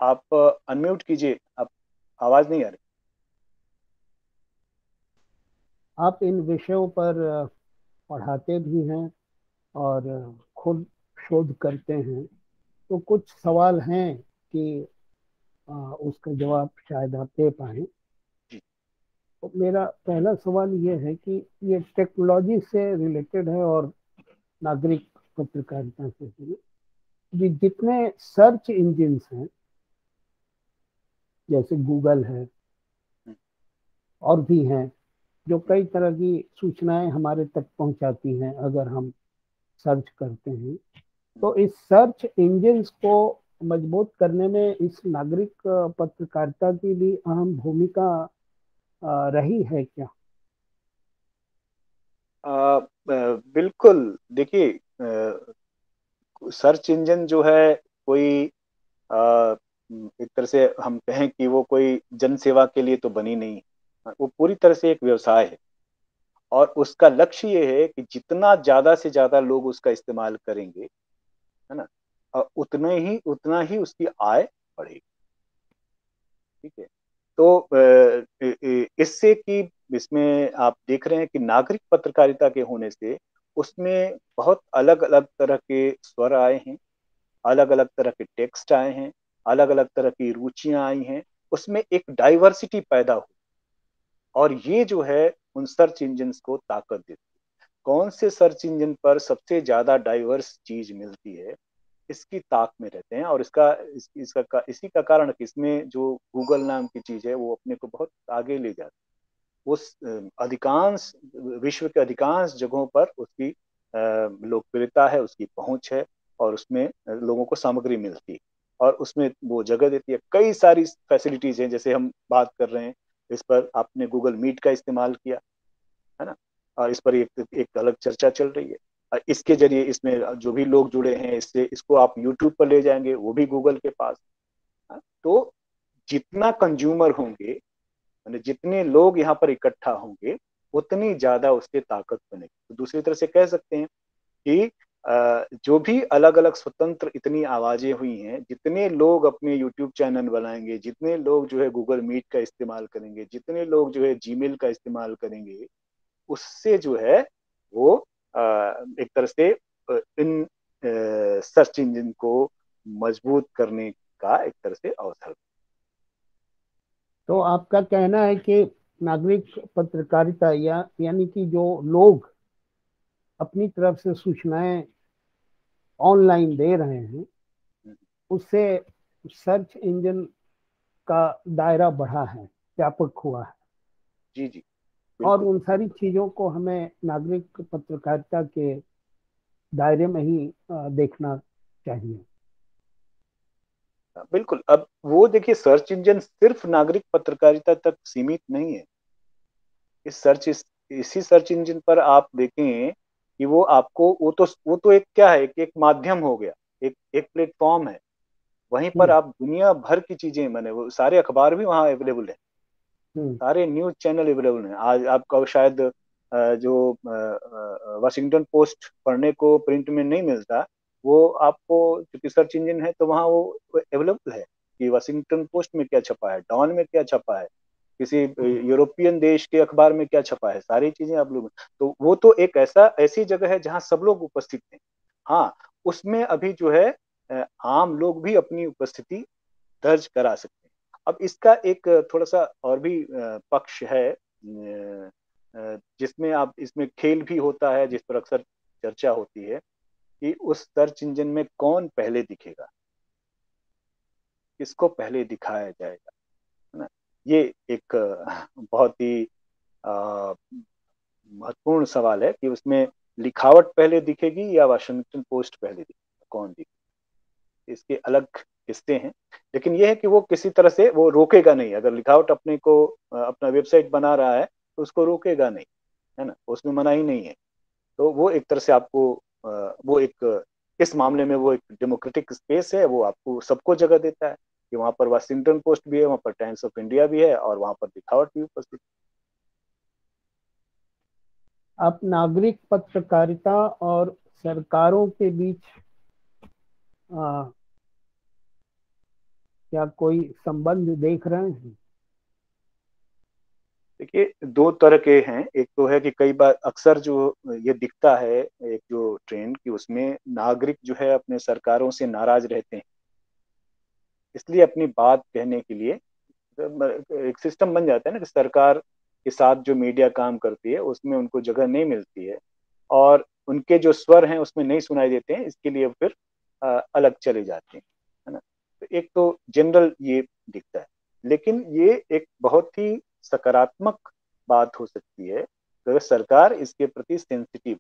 आप अनम्यूट कीजिए, आप, आवाज नहीं आ रही। आप इन विषयों पर पढ़ाते भी हैं और खुद शोध करते हैं, तो कुछ सवाल हैं कि उसका जवाब शायद आप दे पाएं। जी। तो मेरा पहला सवाल ये है कि ये टेक्नोलॉजी से रिलेटेड है और नागरिक पत्रकारिता से है। ये जितने सर्च इंजिन्स हैं, जैसे गूगल है और भी हैं, जो कई तरह की सूचनाएं हमारे तक पहुंचाती हैं अगर हम सर्च करते हैं, तो इस सर्च इंजिन्स को मजबूत करने में इस नागरिक पत्रकारिता की भी अहम भूमिका रही है क्या? बिल्कुल। देखिए, सर्च इंजन जो है कोई एक तरह से हम कहें कि वो कोई जन सेवा के लिए तो बनी नहीं, वो पूरी तरह से एक व्यवसाय है, और उसका लक्ष्य ये है कि जितना ज्यादा से ज्यादा लोग उसका इस्तेमाल करेंगे, है ना, उतना ही उसकी आय बढ़ेगी। ठीक है। तो इससे कि इसमें आप देख रहे हैं कि नागरिक पत्रकारिता के होने से उसमें बहुत अलग अलग तरह के स्वर आए हैं, अलग अलग तरह के टेक्स्ट आए हैं, अलग अलग तरह की रुचियां आई हैं, उसमें एक डाइवर्सिटी पैदा हुई, और ये जो है उन सर्च इंजन को ताकत देती है। कौन से सर्च इंजन पर सबसे ज्यादा डाइवर्स चीज मिलती है, इसकी ताक में रहते हैं, और इसी का कारण कि इसमें जो गूगल नाम की चीज है वो अपने को बहुत आगे ले जाती है। उस अधिकांश, विश्व के अधिकांश जगहों पर उसकी लोकप्रियता है, उसकी पहुंच है, और उसमें लोगों को सामग्री मिलती है, और उसमें वो जगह देती है। कई सारी फैसिलिटीज हैं, जैसे हम बात कर रहे हैं, इस पर आपने गूगल मीट का इस्तेमाल किया, है ना, और इस पर एक अलग चर्चा चल रही है। इसके जरिए इसमें जो भी लोग जुड़े हैं, इससे इसको आप यूट्यूब पर ले जाएंगे, वो भी गूगल के पास। तो जितना कंज्यूमर होंगे, यानी जितने लोग यहाँ पर इकट्ठा होंगे, उतनी ज्यादा उसकी ताकत बनेगी। तो दूसरी तरह से कह सकते हैं कि जो भी अलग अलग स्वतंत्र इतनी आवाजें हुई हैं, जितने लोग अपने यूट्यूब चैनल बनाएंगे, जितने लोग जो है गूगल मीट का इस्तेमाल करेंगे, जितने लोग जो है जीमेल का इस्तेमाल करेंगे, उससे जो है वो एक तरह से इन सर्च इंजन को मजबूत करने का एक तरह से अवसर। तो आपका कहना है कि नागरिक पत्रकारिता यानी कि जो लोग अपनी तरफ से सूचनाएं ऑनलाइन दे रहे हैं, उससे सर्च इंजन का दायरा बढ़ा है, व्यापक हुआ है, जी जी, और बिल्कुल। उन सारी चीजों को हमें नागरिक पत्रकारिता के दायरे में ही देखना चाहिए। बिल्कुल। अब वो देखिए, सर्च इंजन सिर्फ नागरिक पत्रकारिता तक सीमित नहीं है। इसी सर्च इंजन पर आप देखें कि वो आपको, वो तो एक क्या है, एक माध्यम हो गया, एक प्लेटफॉर्म है। वहीं पर आप दुनिया भर की चीजें, मैंने वो सारे अखबार भी वहाँ अवेलेबल है, सारे न्यूज चैनल अवेलेबल हैं। आज आपका शायद जो वाशिंगटन पोस्ट पढ़ने को प्रिंट में नहीं मिलता, वो आपको, क्योंकि सर्च इंजन है तो वहाँ वो अवेलेबल है कि वाशिंगटन पोस्ट में क्या छपा है, डॉन में क्या छपा है, किसी यूरोपियन देश के अखबार में क्या छपा है, सारी चीजें आप लोग, तो वो तो एक ऐसी जगह है जहाँ सब लोग उपस्थित हैं। हाँ, उसमें अभी जो है आम लोग भी अपनी उपस्थिति दर्ज करा सकते हैं। अब इसका एक थोड़ा सा और भी पक्ष है, जिसमें आप, इसमें खेल भी होता है, जिस पर अक्सर चर्चा होती है कि उस सर्च इंजन में कौन पहले दिखेगा, किसको पहले दिखाया जाएगा, है ना। ये एक बहुत ही महत्वपूर्ण सवाल है कि उसमें लिखावट पहले दिखेगी या वाशिंगटन पोस्ट पहले दिखेगा, कौन दिखेगा। इसके अलग हिस्से हैं, लेकिन यह है कि वो किसी तरह से वो रोकेगा नहीं। अगर लिखावट अपने को अपना वेबसाइट बना रहा है तो उसको रोकेगा नहीं, है ना, उसमें मनाही नहीं है। तो वो एक तरह से आपको वो एक, इस मामले में वो एक डेमोक्रेटिक स्पेस है, वो आपको सबको जगह देता है कि वहां पर वाशिंगटन पोस्ट भी है, वहां पर टाइम्स ऑफ इंडिया भी है, और वहां पर लिखावट भी उपस्थित। आप नागरिक पत्रकारिता और सरकारों के बीच क्या कोई संबंध देख रहे हैं? देखिए, दो तरह के हैं। एक तो है कि कई बार अक्सर जो ये दिखता है, एक जो ट्रेंड, कि उसमें नागरिक जो है अपने सरकारों से नाराज रहते हैं, इसलिए अपनी बात कहने के लिए एक सिस्टम बन जाता है ना कि सरकार के साथ जो मीडिया काम करती है उसमें उनको जगह नहीं मिलती है, और उनके जो स्वर हैं उसमें नहीं सुनाई देते हैं, इसके लिए फिर अलग चले जाते हैं, है ना। तो एक तो जनरल ये दिखता है, लेकिन ये एक बहुत ही सकारात्मक बात हो सकती है अगर सरकार इसके प्रति सेंसिटिव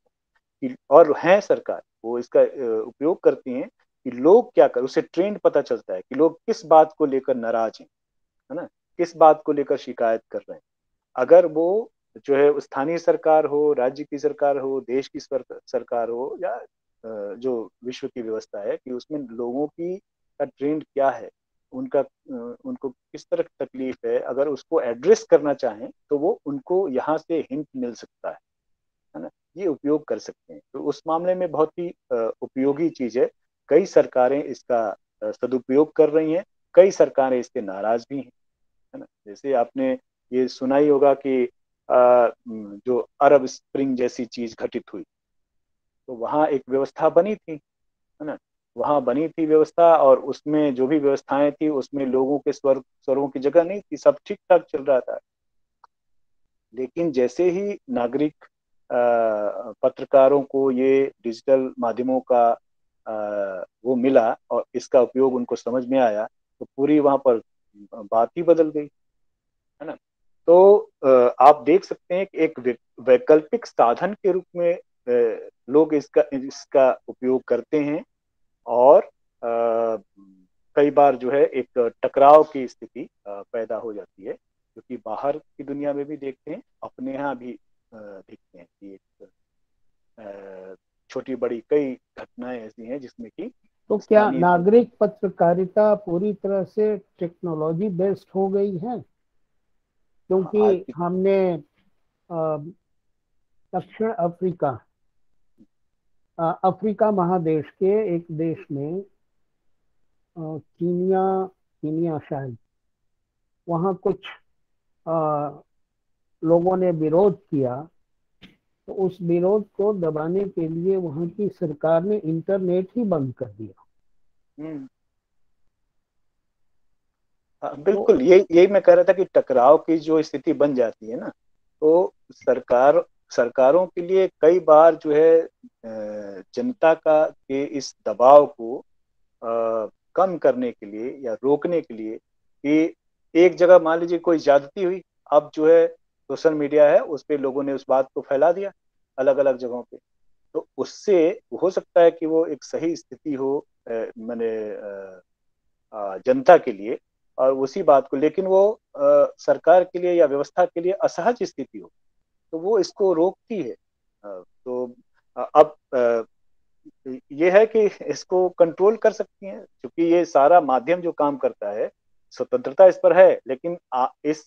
हो, और है सरकार, वो इसका उपयोग करती हैं कि लोग क्या कर, उसे ट्रेंड पता चलता है कि लोग किस बात को लेकर नाराज हैं, है ना, किस बात को लेकर शिकायत कर रहे हैं। अगर वो जो है स्थानीय सरकार हो, राज्य की सरकार हो, देश की सरकार हो, या जो विश्व की व्यवस्था है, कि उसमें लोगों की का ट्रेंड क्या है, उनका उनको किस तरह की तकलीफ है, अगर उसको एड्रेस करना चाहें तो वो उनको यहाँ से हिंट मिल सकता है ना, ये उपयोग कर सकते हैं। तो उस मामले में बहुत ही उपयोगी चीज है। कई सरकारें इसका सदुपयोग कर रही हैं, कई सरकारें इससे नाराज भी हैं, है ना। जैसे आपने ये सुना ही होगा कि जो अरब स्प्रिंग जैसी चीज घटित हुई, तो वहाँ एक व्यवस्था बनी थी, है ना, वहाँ बनी थी व्यवस्था, और उसमें जो भी व्यवस्थाएं थी उसमें लोगों के स्वरों की जगह नहीं थी, सब ठीक ठाक चल रहा था। लेकिन जैसे ही नागरिक पत्रकारों को ये डिजिटल माध्यमों का वो मिला और इसका उपयोग उनको समझ में आया, तो पूरी वहां पर बात ही बदल गई, है ना। तो आप देख सकते हैं कि एक वैकल्पिक साधन के रूप में लोग इसका इसका उपयोग करते हैं, और कई बार जो है एक टकराव की स्थिति पैदा हो जाती है, क्योंकि बाहर की दुनिया में भी देखते हैं, अपने यहाँ भी देखते हैं कि एक छोटी बड़ी कई घटनाएं ऐसी हैं जिसमें कि तो क्या स्थानीय लोग। नागरिक पत्रकारिता पूरी तरह से टेक्नोलॉजी बेस्ड हो गई है? आज क्योंकि हमने अ, दक्षिण अफ्रीका महादेश के एक देश में कीनिया कीनिया शायद, वहाँ कुछ अ, लोगों ने विरोध किया, तो उस विरोध को दबाने के लिए वहाँ की सरकार ने इंटरनेट ही बंद कर दिया। हम्म, तो बिल्कुल, यही मैं कह रहा था कि टकराव की जो स्थिति बन जाती है ना, तो सरकारों के लिए कई बार जो है जनता का के इस दबाव को कम करने के लिए या रोकने के लिए, कि एक जगह मान लीजिए कोई ज्यादती हुई, अब जो है सोशल मीडिया है उस पे लोगों ने उस बात को फैला दिया अलग अलग जगहों पे, तो उससे हो सकता है कि वो एक सही स्थिति हो मैंने जनता के लिए, और उसी बात को, लेकिन वो सरकार के लिए या व्यवस्था के लिए असहज स्थिति हो, तो वो इसको रोकती है। तो अब ये है कि इसको कंट्रोल कर सकती हैं, क्योंकि ये सारा माध्यम जो काम करता है, स्वतंत्रता इस पर है, लेकिन इस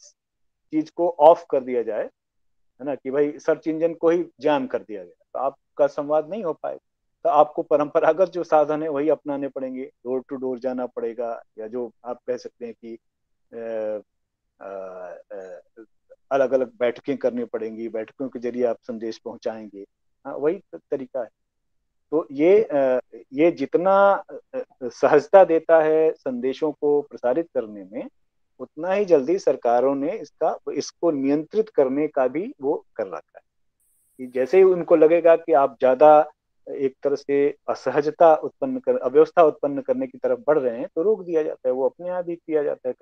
चीज को ऑफ कर दिया जाए, है ना, कि भाई सर्च इंजन को ही जाम कर दिया गया, तो आपका संवाद नहीं हो पाएगा। तो आपको परंपरागत जो साधन है वही अपनाने पड़ेंगे, डोर टू डोर जाना पड़ेगा, या जो आप कह सकते हैं कि अलग अलग बैठकें करनी पड़ेंगी, बैठकों के जरिए आप संदेश पहुंचाएंगे। हाँ, वही तरीका है। तो ये जितना सहजता देता है संदेशों को प्रसारित करने में, उतना ही जल्दी सरकारों ने इसको नियंत्रित करने का भी वो कर रखा है, कि जैसे ही उनको लगेगा कि आप ज्यादा एक तरह से अव्यवस्था उत्पन्न करने की तरफ बढ़ रहे हैं, तो रोक दिया जाता है। वो अपने आप ही किया जाता है।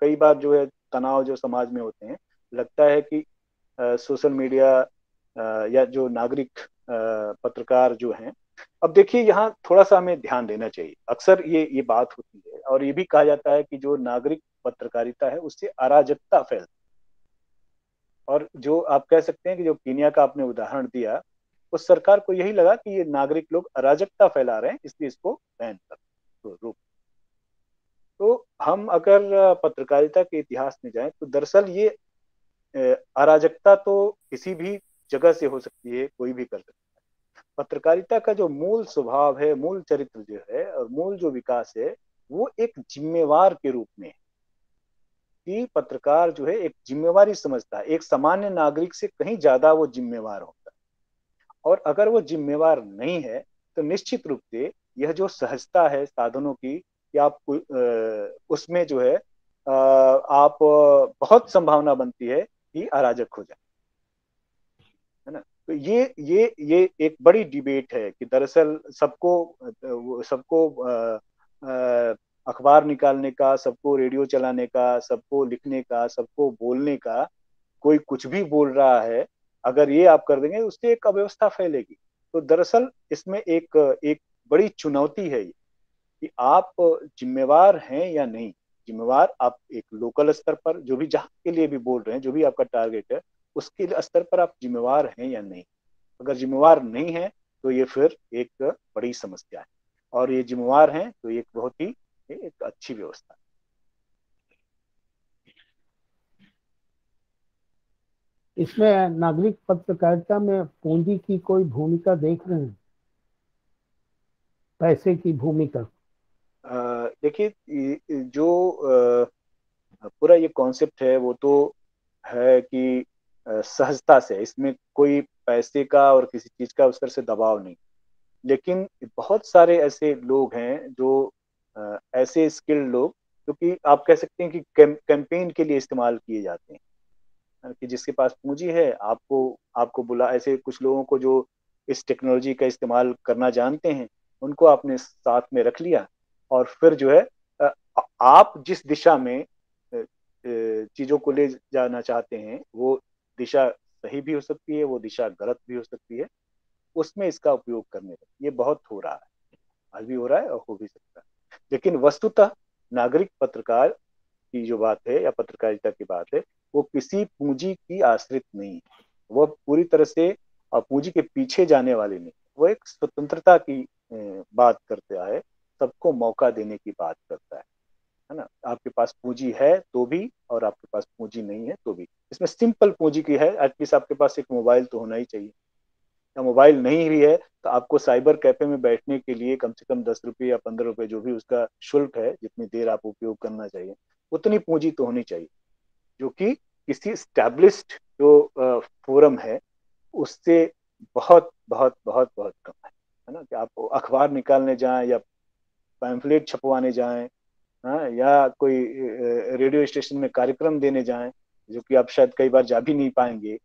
कई बार जो है तनाव जो समाज में होते हैं, लगता है कि सोशल मीडिया या जो नागरिक पत्रकार जो हैं, अब देखिए यहाँ थोड़ा सा हमें ध्यान देना चाहिए। अक्सर ये बात होती है और ये भी कहा जाता है कि जो नागरिक पत्रकारिता है उससे अराजकता फैलती है। और जो आप कह सकते हैं कि जो कीनिया का आपने उदाहरण दिया, उस सरकार को यही लगा कि ये नागरिक लोग अराजकता फैला रहे हैं, इसलिए इसको बैन कर तो रोक। तो हम अगर पत्रकारिता के इतिहास में जाएं, तो दरअसल ये अराजकता तो किसी भी जगह से हो सकती है, कोई भी कर सकता है। पत्रकारिता का जो मूल स्वभाव है, मूल चरित्र जो है और मूल जो विकास है, वो एक जिम्मेवार के रूप में है, कि पत्रकार जो है एक जिम्मेवारी समझता है, एक सामान्य नागरिक से कहीं ज्यादा वो जिम्मेवार होता है। और अगर वो जिम्मेवार नहीं है, तो निश्चित रूप से यह जो सहजता है साधनों की, कि आप उसमें जो है आप बहुत संभावना बनती है कि अराजक हो जाए, है ना। तो ये एक बड़ी डिबेट है कि दरअसल सबको अखबार निकालने का, सबको रेडियो चलाने का, सबको लिखने का, सबको बोलने का, कोई कुछ भी बोल रहा है, अगर ये आप कर देंगे उससे एक अव्यवस्था फैलेगी। तो दरअसल इसमें एक एक बड़ी चुनौती है ये, कि आप जिम्मेवार हैं या नहीं। जिम्मेवार आप एक लोकल स्तर पर, जो भी जहाँ के लिए भी बोल रहे हैं, जो भी आपका टारगेट है, उसके स्तर पर आप जिम्मेवार हैं या नहीं। अगर जिम्मेवार नहीं है, तो ये फिर एक बड़ी समस्या है। और ये जिम्मेवार हैं तो एक बहुत ही एक अच्छी व्यवस्था है। इसमें नागरिक पत्रकारिता में पूंजी की कोई भूमिका देख रहे हैं? पैसे की भूमिका? देखिए, जो पूरा ये कॉन्सेप्ट है वो तो है कि सहजता से, इसमें कोई पैसे का और किसी चीज का उस तरह से दबाव नहीं। लेकिन बहुत सारे ऐसे लोग हैं जो ऐसे स्किल्ड लोग, जो कि आप कह सकते हैं कि कैंपेन के लिए इस्तेमाल किए जाते हैं, कि जिसके पास पूंजी है, आपको आपको बुला, ऐसे कुछ लोगों को जो इस टेक्नोलॉजी का इस्तेमाल करना जानते हैं, उनको आपने साथ में रख लिया, और फिर जो है अ, आप जिस दिशा में चीजों को ले जाना चाहते हैं, वो दिशा सही भी हो सकती है, वो दिशा गलत भी हो सकती है, उसमें इसका उपयोग करने का ये बहुत हो रहा है, आज भी हो रहा है और हो भी सकता है। लेकिन वस्तुतः नागरिक पत्रकार की जो बात है या पत्रकारिता की बात है, वो किसी पूंजी की आश्रित नहीं है। वो पूरी तरह से पूंजी के पीछे जाने वाली नहीं, वो एक स्वतंत्रता की बात करता है, सबको मौका देने की बात करता है ना। आपके पास पूंजी है तो भी, और आपके पास पूंजी नहीं है तो भी। इसमें सिंपल पूंजी की है, एटलीस्ट आपके पास एक मोबाइल तो होना ही चाहिए, या मोबाइल नहीं भी है तो आपको साइबर कैफे में बैठने के लिए कम से कम 10 रुपये या 15 रुपये, जो भी उसका शुल्क है, जितनी देर आप उपयोग करना चाहिए, उतनी पूंजी तो होनी चाहिए, जो कि किसी स्टैब्लिश्ड जो फोरम है उससे बहुत बहुत बहुत बहुत कम है ना। कि आप अखबार निकालने जाएं या पैम्फलेट छपवाने जाएं, हाँ, या कोई रेडियो स्टेशन में कार्यक्रम देने जाएं, जो कि आप शायद कई बार जा भी नहीं पाएंगे,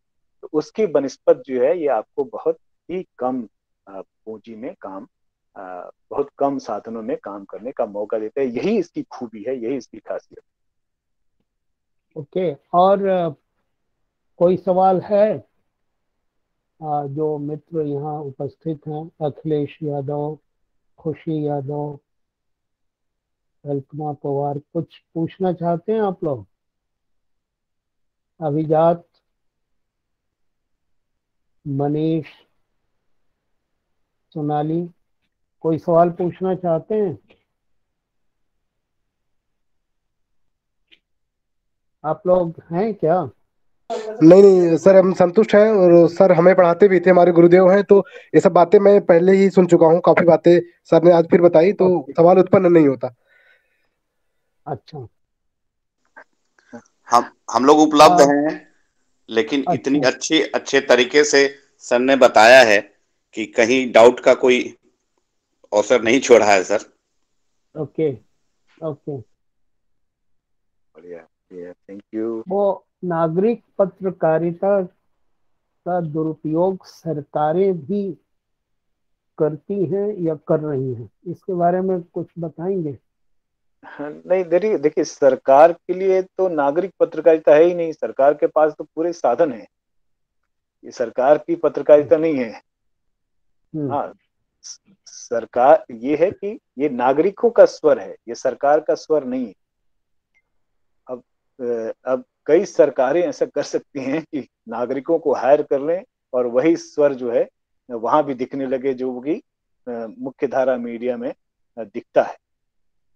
तो उसकी बनिस्बत जो है ये आपको बहुत ही कम पूंजी में काम, बहुत कम साधनों में काम करने का मौका देता है। यही इसकी खूबी है, यही इसकी खासियत। ओके। और कोई सवाल है? जो मित्र यहाँ उपस्थित हैं, अखिलेश यादव, खुशी यादव, कल्पना पवार, कुछ पूछना चाहते हैं आप लोग? अभिजात, मनीष, सोनाली, कोई सवाल पूछना चाहते हैं? आप लोग हैं क्या? नहीं नहीं सर, हम संतुष्ट हैं, और सर हमें पढ़ाते भी थे, हमारे गुरुदेव हैं, तो ये सब बातें मैं पहले ही सुन चुका हूँ, काफी बातें सर ने आज फिर बताई, तो ओके, सवाल उत्पन्न नहीं होता। अच्छा। हम लोग उपलब्ध आप हैं, लेकिन इतनी अच्छा, अच्छे तरीके से सर ने बताया है कि कहीं डाउट का कोई अवसर नहीं छोड़ा है सर। Okay, okay. बढ़िया, थैंक यू। वो नागरिक पत्रकारिता का दुरुपयोग सरकारें भी करती हैं या कर रही हैं, इसके बारे में कुछ बताएंगे? हाँ, नहीं देखिए, सरकार के लिए तो नागरिक पत्रकारिता है ही नहीं, सरकार के पास तो पूरे साधन है, ये सरकार की पत्रकारिता नहीं है। हम्म, हाँ, सरकार ये है कि ये नागरिकों का स्वर है, ये सरकार का स्वर नहीं है। अब कई सरकारें ऐसा कर सकती हैं कि नागरिकों को हायर कर लें और वही स्वर जो है वहां भी दिखने लगे, जो कि मुख्य धारा मीडिया में दिखता है।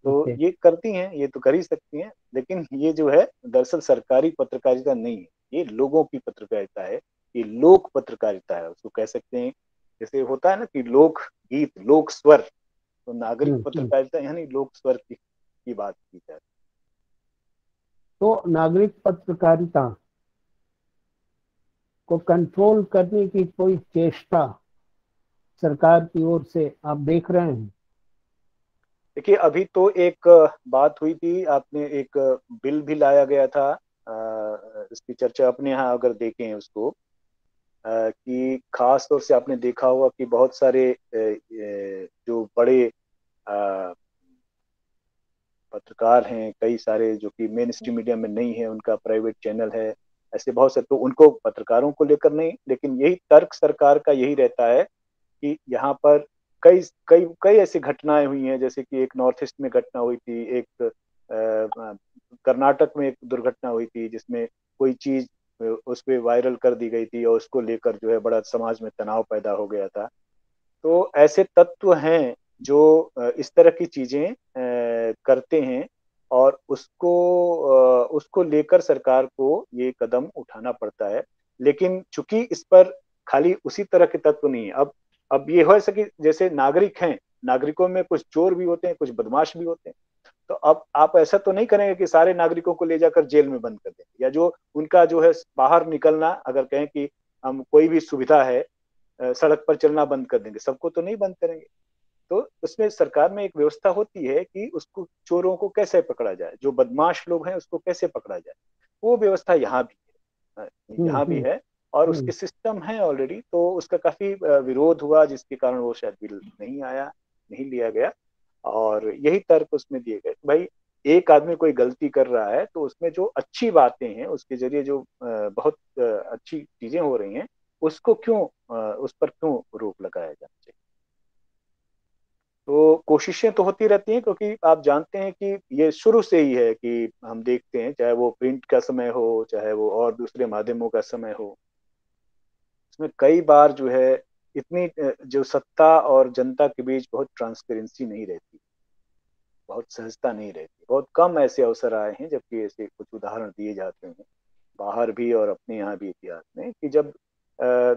तो ओके, ये करती हैं, ये तो कर ही सकती हैं, लेकिन ये जो है दरअसल सरकारी पत्रकारिता नहीं है, ये लोगों की पत्रकारिता है, ये लोक पत्रकारिता है उसको कह सकते हैं। जैसे होता है ना कि लोक गीत, लोक स्वर, तो नागरिक हम्म। पत्रकारिता यानी लोक स्वर की बात की जाए। तो नागरिक पत्रकारिता को कंट्रोल करने की कोई चेष्टा सरकार की ओर से आप देख रहे हैं? देखिए, अभी तो एक बात हुई थी, आपने एक बिल भी लाया गया था, इसकी चर्चा अपने यहाँ अगर देखें उसको, कि खास तौर से आपने देखा होगा कि बहुत सारे जो बड़े पत्रकार हैं, कई सारे जो कि मेन स्ट्रीम मीडिया में नहीं है, उनका प्राइवेट चैनल है, ऐसे बहुत से, तो उनको पत्रकारों को लेकर नहीं, लेकिन यही तर्क सरकार का यही रहता है कि यहाँ पर कई कई कई ऐसी घटनाएं हुई हैं, जैसे कि एक नॉर्थ ईस्ट में घटना हुई थी, एक कर्नाटक में एक दुर्घटना हुई थी जिसमें कोई चीज उस पर वायरल कर दी गई थी और उसको लेकर जो है बड़ा समाज में तनाव पैदा हो गया था। तो ऐसे तत्व हैं जो इस तरह की चीजें करते हैं, और उसको लेकर सरकार को ये कदम उठाना पड़ता है। लेकिन चूंकि इस पर खाली उसी तरह के तत्व नहीं है, अब ये हो सके, जैसे नागरिक हैं, नागरिकों में कुछ चोर भी होते हैं, कुछ बदमाश भी होते हैं, तो अब आप ऐसा तो नहीं करेंगे कि सारे नागरिकों को ले जाकर जेल में बंद कर देंगे, या जो उनका जो है बाहर निकलना, अगर कहें कि हम कोई भी सुविधा है, सड़क पर चलना बंद कर देंगे, सबको तो नहीं बंद करेंगे। तो उसमें सरकार में एक व्यवस्था होती है कि उसको, चोरों को कैसे पकड़ा जाए, जो बदमाश लोग हैं उसको कैसे पकड़ा जाए, वो व्यवस्था यहाँ भी है, हम्म, यहाँ भी हम्म, है, और हम्म, उसके सिस्टम है ऑलरेडी। तो उसका काफी विरोध हुआ, जिसके कारण वो शायद बिल नहीं आया, नहीं लिया गया, और यही तर्क उसमें दिए गए। भाई, एक आदमी कोई गलती कर रहा है तो उसमें जो अच्छी बातें हैं, उसके जरिए जो बहुत अच्छी चीजें हो रही हैं, उसको क्यों, उस पर क्यों रोक लगाया जाना चाहिए। तो कोशिशें तो होती रहती हैं, क्योंकि आप जानते हैं कि ये शुरू से ही है कि हम देखते हैं, चाहे वो प्रिंट का समय हो, चाहे वो और दूसरे माध्यमों का समय हो, इसमें कई बार जो है इतनी जो सत्ता और जनता के बीच बहुत ट्रांसपेरेंसी नहीं रहती, बहुत सहजता नहीं रहती, बहुत कम ऐसे अवसर आए हैं जबकि ऐसे कुछ उदाहरण दिए जाते हैं बाहर भी और अपने यहाँ भी इतिहास में, कि जब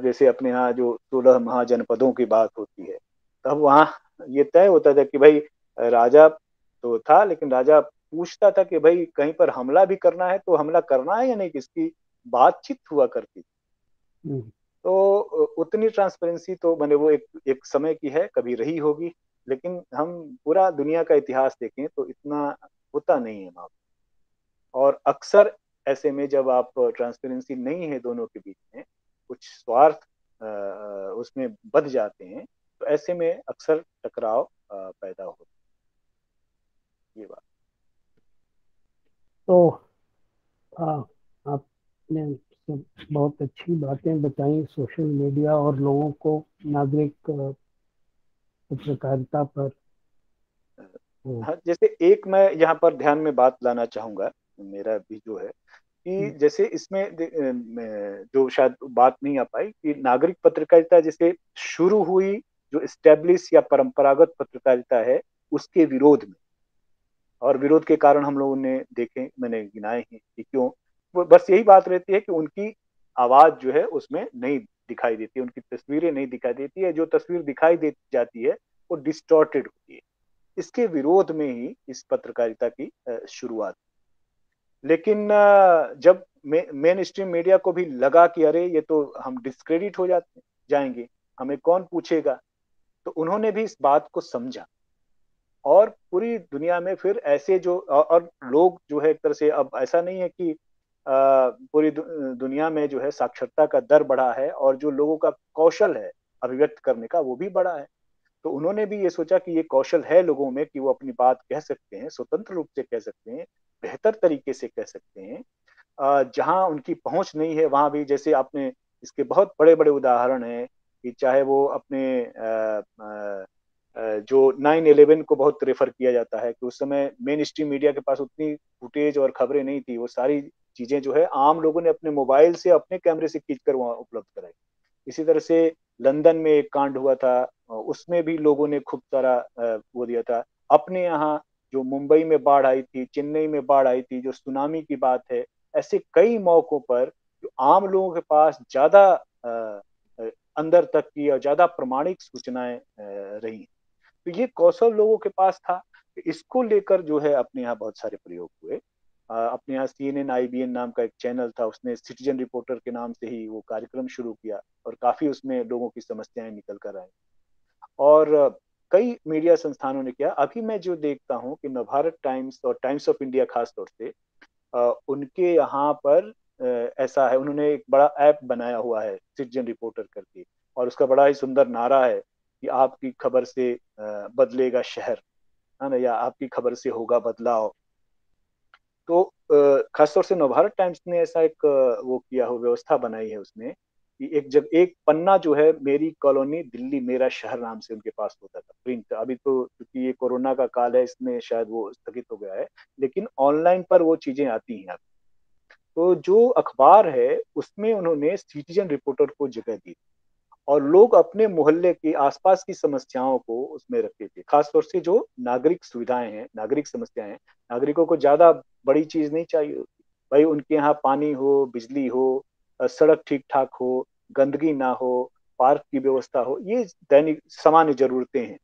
जैसे अपने यहाँ जो 16 महाजनपदों की बात होती है, तब वहाँ ये तय होता था कि भाई, राजा तो था, लेकिन राजा पूछता था कि भाई कहीं पर हमला भी करना है तो हमला करना है या नहीं, किसकी बातचीत हुआ करती। हम्म। तो उतनी ट्रांसपेरेंसी तो मैंने वो एक एक समय की है, कभी रही होगी, लेकिन हम पूरा दुनिया का इतिहास देखें तो इतना होता नहीं है वहाँ। और अक्सर ऐसे में जब आप, ट्रांसपेरेंसी नहीं है दोनों के बीच में, कुछ स्वार्थ उसमें बध जाते हैं, तो ऐसे में अक्सर टकराव पैदा होता है, ये बात। तो हाँ, आपने सब बहुत अच्छी बातें बताई सोशल मीडिया और लोगों को नागरिक पत्रकारिता पर। वो हाँ, जैसे एक मैं यहाँ पर ध्यान में बात लाना चाहूंगा, मेरा भी जो है कि जैसे इसमें जो शायद बात नहीं आ पाई, कि नागरिक पत्रकारिता जैसे शुरू हुई जो एस्टेब्लिश या परंपरागत पत्रकारिता है उसके विरोध में। और विरोध के कारण हम लोगों ने देखे, मैंने गिनाए हैं कि क्यों। बस यही बात रहती है कि उनकी आवाज जो है उसमें नहीं दिखाई देती, उनकी तस्वीरें नहीं दिखाई देती है, जो तस्वीर दिखाई दे जाती है वो डिस्टॉर्टेड होती है। इसके विरोध में ही इस पत्रकारिता की शुरुआत। लेकिन जब मेन स्ट्रीम मीडिया को भी लगा कि अरे ये तो हम डिस्क्रेडिट हो जाएंगे, हमें कौन पूछेगा, तो उन्होंने भी इस बात को समझा। और पूरी दुनिया में फिर ऐसे जो और लोग जो है एक तरह से, अब ऐसा नहीं है कि पूरी दुनिया में जो है साक्षरता का दर बढ़ा है और जो लोगों का कौशल है अभिव्यक्त करने का वो भी बढ़ा है। तो उन्होंने भी ये सोचा कि ये कौशल है लोगों में कि वो अपनी बात कह सकते हैं, स्वतंत्र रूप से कह सकते हैं, बेहतर तरीके से कह सकते हैं। जहां उनकी पहुंच नहीं है वहां भी, जैसे आपने इसके बहुत बड़े बड़े उदाहरण हैं कि चाहे वो अपने जो 9/11 को बहुत रेफर किया जाता है कि उस समय मेन स्ट्रीम मीडिया के पास उतनी फुटेज और खबरें नहीं थी, वो सारी चीजें जो है आम लोगों ने अपने मोबाइल से अपने कैमरे से खींचकर वहां उपलब्ध कराई। इसी तरह से लंदन में एक कांड हुआ था, उसमें भी लोगों ने खूब सारा वो दिया था। अपने यहाँ जो मुंबई में बाढ़ आई थी, चेन्नई में बाढ़ आई थी, जो सुनामी की बात है, ऐसे कई मौकों पर जो आम लोगों के पास ज्यादा अंदर तक की और ज्यादा प्रमाणिक सूचनाएं रही। तो ये कौशल लोगों के पास था। इसको लेकर जो है अपने यहाँ बहुत सारे प्रयोग हुए। अपने यहाँ CNN IBN नाम का एक चैनल था, उसने सिटीजन रिपोर्टर के नाम से ही वो कार्यक्रम शुरू किया और काफी उसमें लोगों की समस्याएं निकल कर आई। और कई मीडिया संस्थानों ने किया। अभी मैं जो देखता हूँ कि नवभारत टाइम्स और टाइम्स ऑफ इंडिया खास तौर से उनके यहाँ पर ऐसा है, उन्होंने एक बड़ा ऐप बनाया हुआ है सिटीजन रिपोर्टर करके, और उसका बड़ा ही सुंदर नारा है कि आपकी खबर से बदलेगा शहर, है ना, या आपकी खबर से होगा बदलाव। तो खासतौर से नवभारत टाइम्स ने ऐसा एक वो किया हो, व्यवस्था बनाई है उसने कि एक पन्ना जो है, मेरी कॉलोनी दिल्ली मेरा शहर नाम से उनके पास होता था प्रिंट। अभी तो क्योंकि ये कोरोना का काल है इसमें शायद वो स्थगित हो गया है, लेकिन ऑनलाइन पर वो चीजें आती हैं। तो जो अखबार है उसमें उन्होंने सिटीजन रिपोर्टर को जगह दी और लोग अपने मोहल्ले की आसपास की समस्याओं को उसमें रखते थे। खासतौर से जो नागरिक सुविधाएं हैं, नागरिक समस्याएं हैं, नागरिकों को ज्यादा बड़ी चीज नहीं चाहिए होती। भाई उनके यहाँ पानी हो, बिजली हो, सड़क ठीक ठाक हो, गंदगी ना हो, पार्क की व्यवस्था हो, ये दैनिक सामान्य जरूरतें हैं।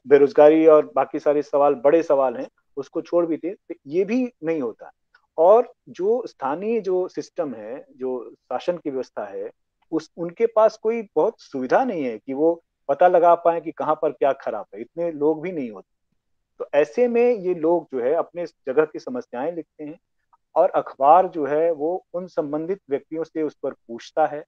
बेरोजगारी और बाकी सारे सवाल बड़े सवाल हैं, उसको छोड़ भी थे तो ये भी नहीं होता। और जो स्थानीय जो सिस्टम है, जो शासन की व्यवस्था है, उस उनके पास कोई बहुत सुविधा नहीं है कि वो पता लगा पाए कि कहाँ पर क्या खराब है, इतने लोग भी नहीं होते। तो ऐसे में ये लोग जो है अपने जगह की समस्याएं लिखते हैं और अखबार जो है वो उन संबंधित व्यक्तियों से उस पर पूछता है।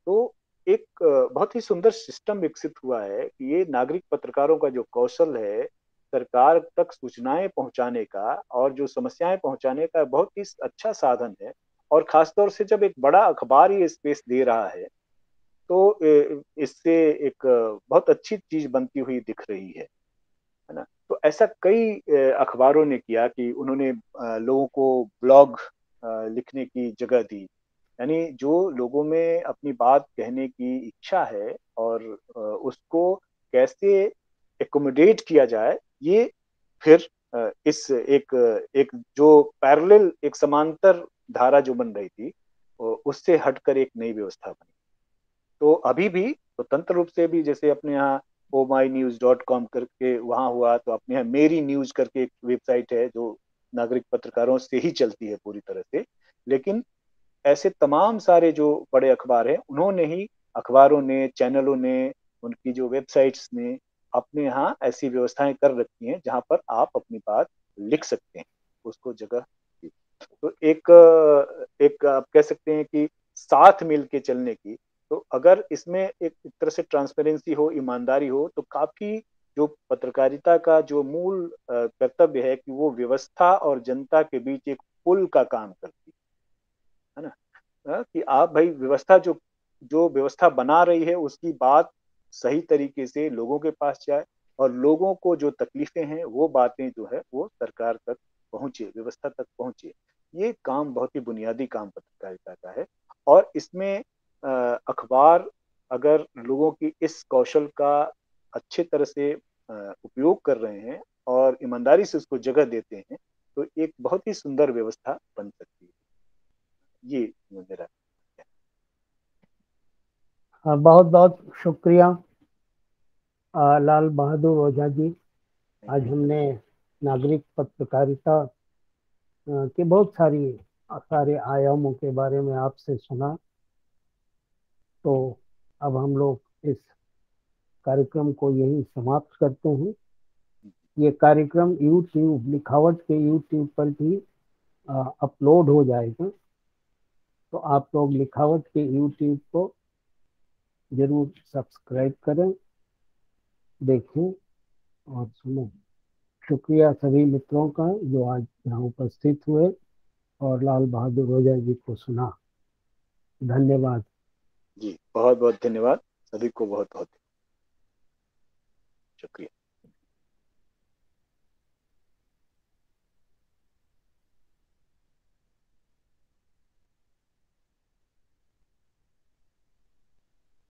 तो एक बहुत ही सुंदर सिस्टम विकसित हुआ है कि ये नागरिक पत्रकारों का जो कौशल है सरकार तक सूचनाएं पहुंचाने का और जो समस्याएं पहुंचाने का बहुत ही अच्छा साधन है। और खासतौर से जब एक बड़ा अखबार ये स्पेस दे रहा है तो इससे एक बहुत अच्छी चीज बनती हुई दिख रही है ना। तो ऐसा कई अखबारों ने किया कि उन्होंने लोगों को ब्लॉग लिखने की जगह दी। यानी जो लोगों में अपनी बात कहने की इच्छा है और उसको कैसे एकोमोडेट किया जाए, ये फिर इस एक जो पैरेलल, एक समांतर धारा जो बन रही थी उससे हटकर एक नई व्यवस्था बनी। तो अभी भी स्वतंत्र रूप से भी, जैसे अपने यहाँ omynews.com करके वहां हुआ, तो अपने यहाँ मेरी न्यूज करके एक वेबसाइट है जो नागरिक पत्रकारों से ही चलती है पूरी तरह से। लेकिन ऐसे तमाम सारे जो बड़े अखबार हैं उन्होंने ही, अखबारों ने, चैनलों ने, उनकी जो वेबसाइट्स ने अपने यहाँ ऐसी व्यवस्थाएं कर रखी हैं जहां पर आप अपनी बात लिख सकते हैं, उसको जगह दी। तो एक आप कह सकते हैं कि साथ मिल के चलने की। तो अगर इसमें एक तरह से ट्रांसपेरेंसी हो, ईमानदारी हो, तो काफी जो पत्रकारिता का जो मूल कर्तव्य है कि वो व्यवस्था और जनता के बीच एक पुल का काम करती है ना। कि आप भाई व्यवस्था जो जो व्यवस्था बना रही है उसकी बात सही तरीके से लोगों के पास जाए और लोगों को जो तकलीफें हैं वो बातें जो है वो सरकार तक पहुंचे, व्यवस्था तक पहुंचे। ये काम बहुत ही बुनियादी काम पत्रकारिता का है। और इसमें अखबार अगर लोगों की इस कौशल का अच्छे तरह से उपयोग कर रहे हैं और ईमानदारी से उसको जगह देते हैं तो एक बहुत ही सुंदर व्यवस्था बन सकती है। ये मेरा बहुत बहुत शुक्रिया लाल बहादुर ओझा जी। आज हमने नागरिक पत्रकारिता के बहुत सारे आयामों के बारे में आपसे सुना। तो अब हम लोग इस कार्यक्रम को यही समाप्त करते हैं। ये कार्यक्रम यूट्यूब लिखावट के यूट्यूब पर भी अपलोड हो जाएगा, तो आप लोग लिखावट के यूट्यूब को जरूर सब्सक्राइब करें, देखें और सुनें। शुक्रिया सभी मित्रों का जो आज यहाँ उपस्थित हुए और लाल बहादुर ओझा जी को सुना। धन्यवाद जी, बहुत बहुत धन्यवाद सभी को, बहुत बहुत शुक्रिया।